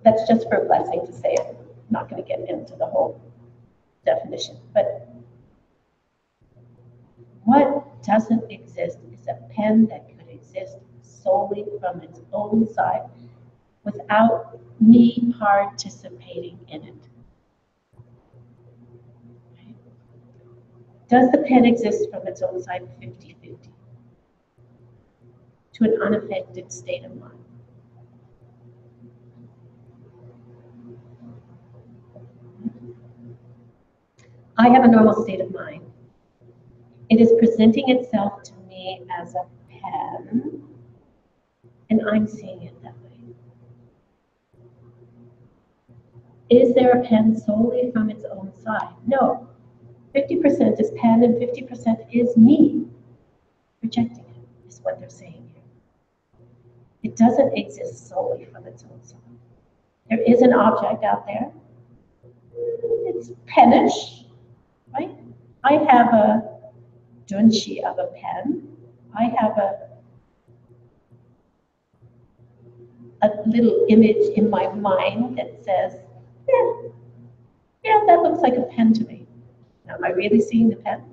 that's just for a blessing to say it. I'm not going to get into the whole definition. But what doesn't exist is a pen that could exist solely from its own side without me participating in it. Right? Does the pen exist from its own side 50-50? To an unaffected state of mind? I have a normal state of mind. It is presenting itself to me as a pen, and I'm seeing it that way. Is there a pen solely from its own side? No. 50% is pen and 50% is me projecting it, is what they're saying here. It doesn't exist solely from its own side. There is an object out there. It's pennish, right? I have a dunchi of a pen. I have a little image in my mind that says, yeah, that looks like a pen to me. Now, am I really seeing the pen?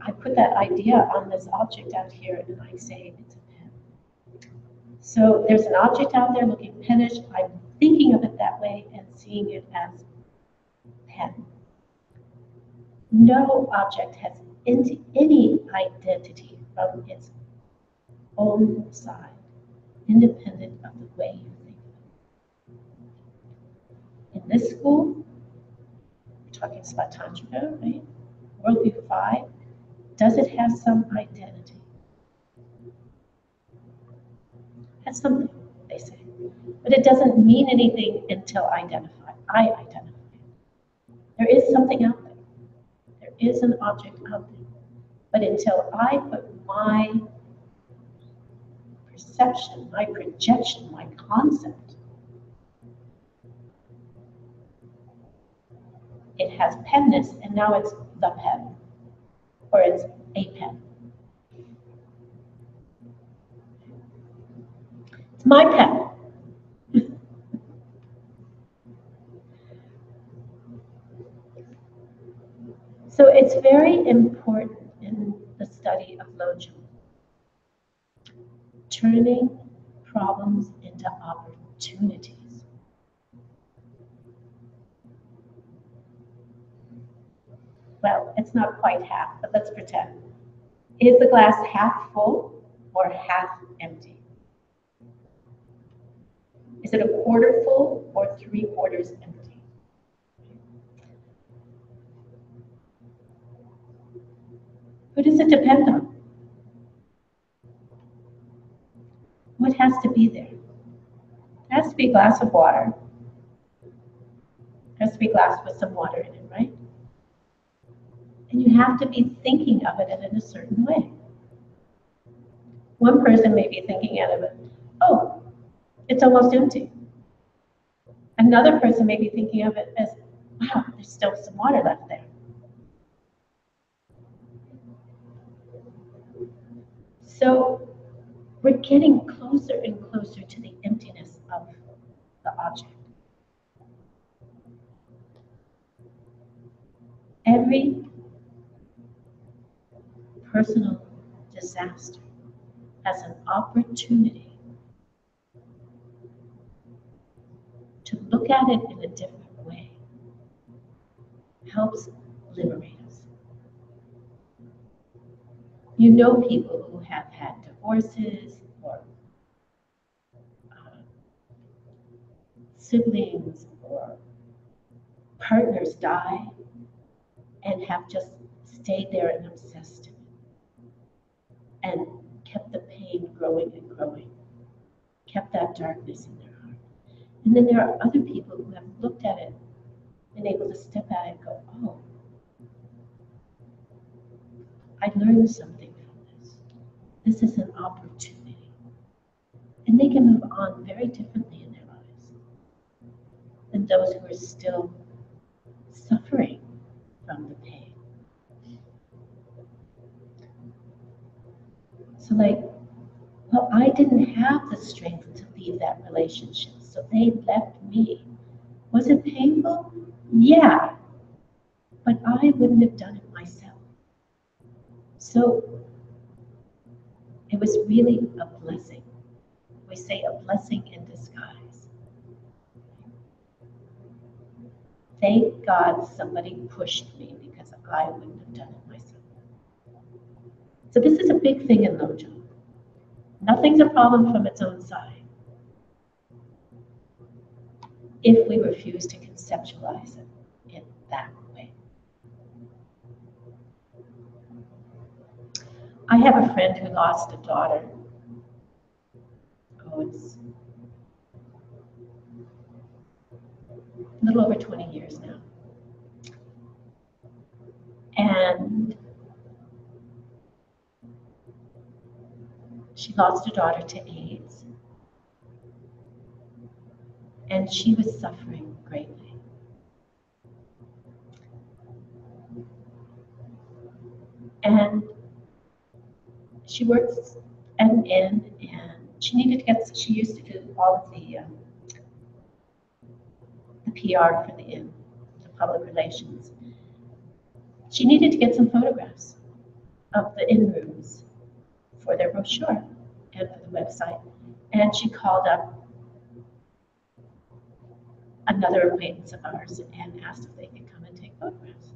I put that idea on this object out here and I say it's a pen. So there's an object out there looking pennish. I'm thinking of it that way and seeing it as pen. No object has any identity from its own side, independent of the way you think of it. In this school, we're talking about Tantra, right? Worldview 5, does it have some identity? It has something, they say. But it doesn't mean anything until I identify it. There is something out there. There is an object out there. But until I put my perception, my projection, my concept, it has penness, and now it's the pen, or it's a pen. It's my pen. So it's very important in the study of Lojong, turning problems into opportunities. Well, it's not quite half, but let's pretend. Is the glass half full or half empty? Is it a quarter full or 3/4 empty? Who does it depend on? What has to be there? There has to be a glass of water. There has to be a glass with some water in it, right? And you have to be thinking of it in a certain way. One person may be thinking of it, oh, it's almost empty. Another person may be thinking of it as, wow, there's still some water left there. So we're getting closer and closer to the emptiness of the object. Every personal disaster has an opportunity to look at it in a different way. Helps liberate us. You know people who have had divorces or siblings or partners die and have just stayed there and obsessed in it and kept the pain growing and growing, kept that darkness in their heart. And then there are other people who have looked at it and able to step at it and go, oh, I learned something from this. This is an opportunity. And they can move on very differently in their lives than those who are still suffering from the pain. So like, well, I didn't have the strength to leave that relationship, so they left me. Was it painful? Yeah, but I wouldn't have done it myself. So it was really a blessing. We say a blessing in disguise. Thank God somebody pushed me because I wouldn't have done it myself. So this is a big thing in Lojo. Nothing's a problem from its own side if we refuse to conceptualize it in that way. I have a friend who lost a daughter. Oh, it's a little over 20 years now. And she lost a daughter to AIDS. And she was suffering greatly. And she works at an inn, and she needed to get, she used to do all of the PR for the inn, the public relations. She needed to get some photographs of the inn rooms for their brochure and for the website. And she called up another acquaintance of ours and asked if they could come and take photographs.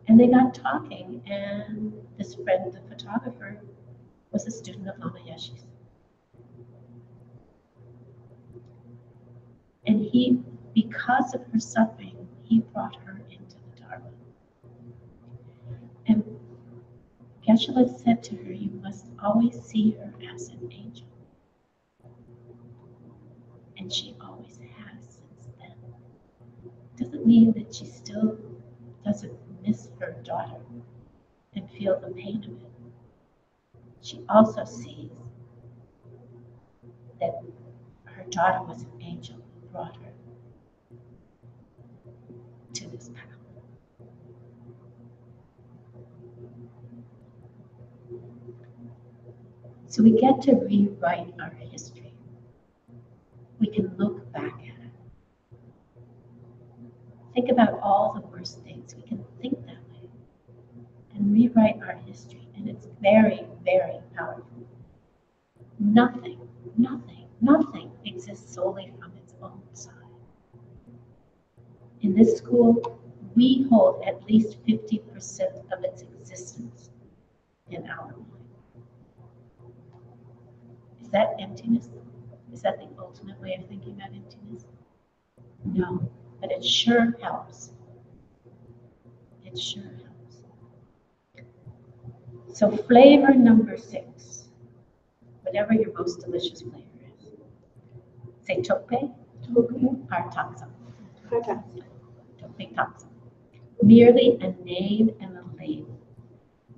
And they got talking, and this friend, the photographer, was a student of Lama Yeshe's. And he, because of her suffering, he brought her into the Dharma. And Gyelse said to her, you must always see her as an angel. And she always has since then. Doesn't mean that she still doesn't miss her daughter and feel the pain of it. She also sees that her daughter was an angel who brought her to this path. So we get to rewrite our history. We can look back at it. Think about all the worst things. We can think that way and rewrite our history. And it's very, very powerful. Nothing exists solely from its own side. In this school, we hold at least 50% of its existence in our mind. Is that emptiness? Is that the ultimate way of thinking about emptiness? No, but it sure helps. It sure helps. So flavor number 6, whatever your most delicious flavor is. Say tope or taksa. Tope taksa. Merely a name and a label.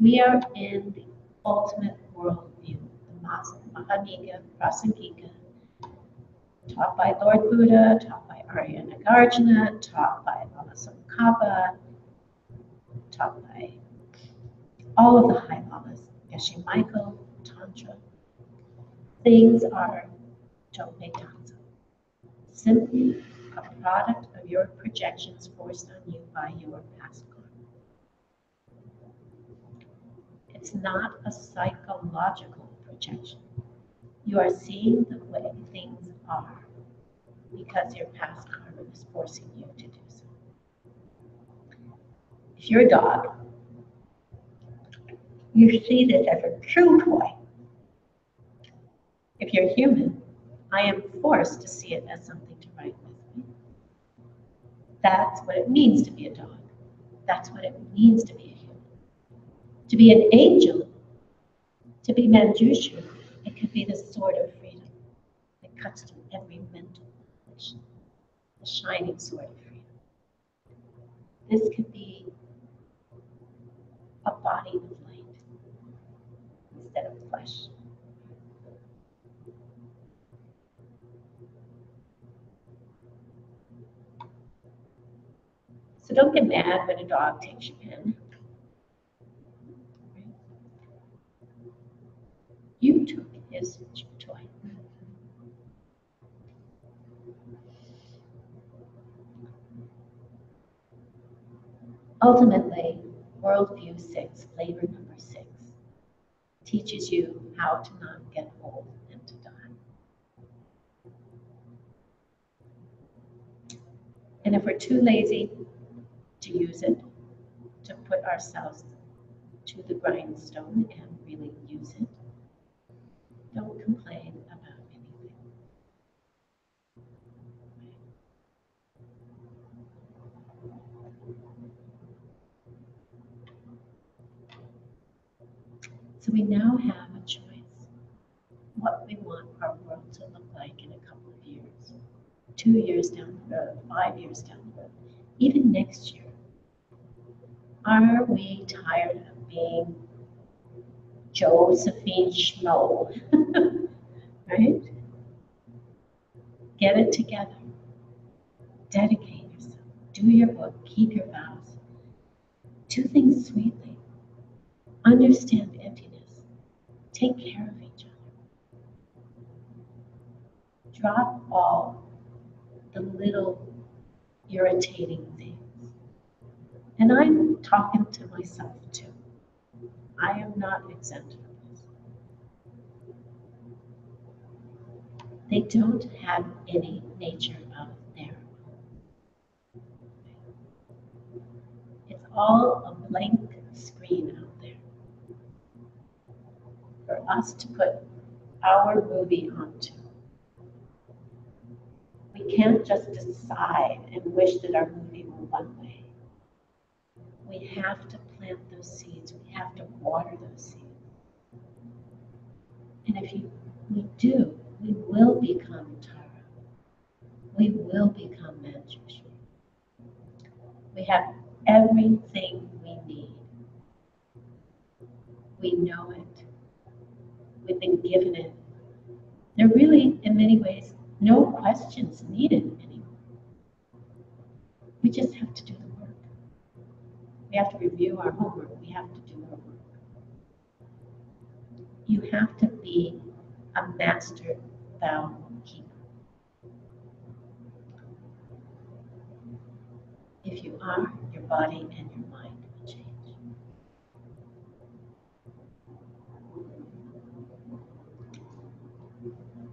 We are in the ultimate worldview, the Mahamika Prasangika, taught by Lord Buddha, taught by Arya Nagarjuna, taught by Lama Tsongkhapa, taught by all of the high lamas, Geshe Michael, Tantra. Things are tope tanza, simply a product of your projections forced on you by your past karma. It's not a psychological projection. You are seeing the way things are because your past karma is forcing you to do so. If you're a dog, you see this as a true toy. If you're human, I am forced to see it as something to write with. That's what it means to be a dog. That's what it means to be a human. To be an angel, to be Manjushu, it could be the sword of freedom that cuts through every mental relation, the shining sword of freedom. This could be a body of light instead of flesh. So don't get mad when a dog takes your pen. You took his toy. Ultimately, worldview 6, flavor number 6, teaches you how to not get old and to die. And if we're too lazy to use it, to put ourselves to the grindstone and really use it, don't complain about anything. So we now have a choice what we want our world to look like in a couple of years, 2 years down the road, 5 years down the road, even next year. Are we tired of being Josephine Schmo? Right? Get it together. Dedicate yourself. Do your book. Keep your vows. Do things sweetly. Understand emptiness. Take care of each other. Drop all the little irritating things. And I'm talking to myself too. I am not exempt from this. They don't have any nature of their own. It's all a blank screen out there for us to put our movie onto. We can't just decide and wish that our movie were one way. We have to plant those seeds. We have to water those seeds. And if we do, we will become Tara. We will become Manjushri. We have everything we need. We know it. We've been given it. There are really, in many ways, no questions needed anymore. We just have to do the work. We have to review our homework. We have to do our work. You have to be a master vow keeper. If you are, your body and your mind will change.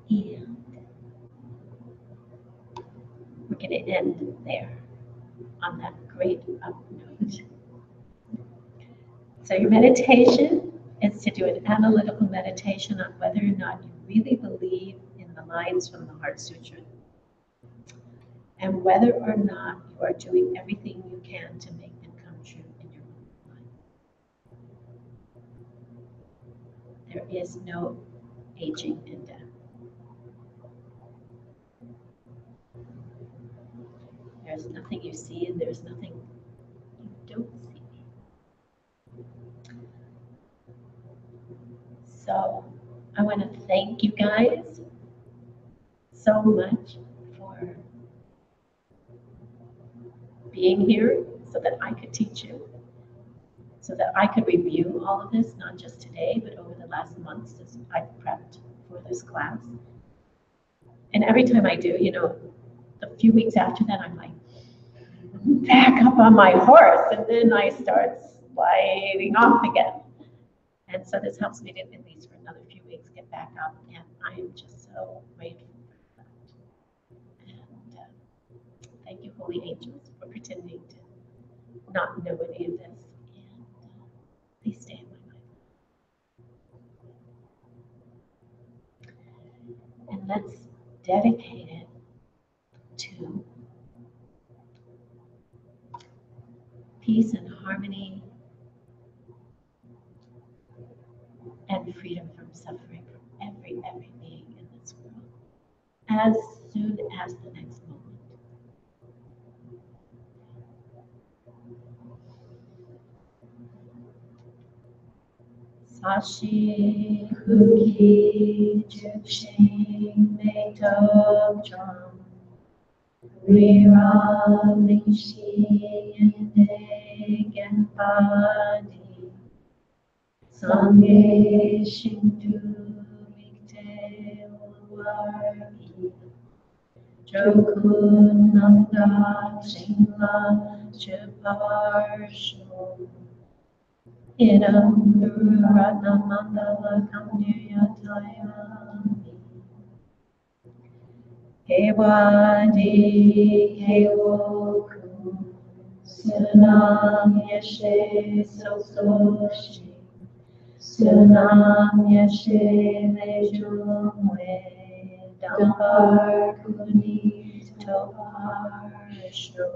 And we're going to end there on that great up note. So your meditation is to do an analytical meditation on whether or not you really believe in the lines from the Heart Sutra, and whether or not you are doing everything you can to make them come true in your own There is no aging in death. There's nothing you see and there's nothing you don't see. So I want to thank you guys so much for being here so that I could teach you, so that I could review all of this, not just today, but over the last months as I've prepped for this class. And every time I do, you know, a few weeks after that, I'm like, back up on my horse, and then I start sliding off again. And so this helps me to, at least for another few weeks, get back up, and I am just so grateful for that. And thank you, holy angels, for pretending to not know any of this, and please stay in my mind. And let's dedicate it to peace and harmony and freedom from suffering from every being in this world, as soon as the next moment. Sashi Kuki Jukshing Meito Chom Rira Lingshi Yende Genpadi Sangye Shindu Mikte Ulwari Jokun Nanda Shingla Chiparsho Idam Ratna Mandala Kamniyatayami Hewadi Hewoku Sunam Yeshe Sososhi Sunam Yeshe Lejumwe Dampar Kuni Topar Shno.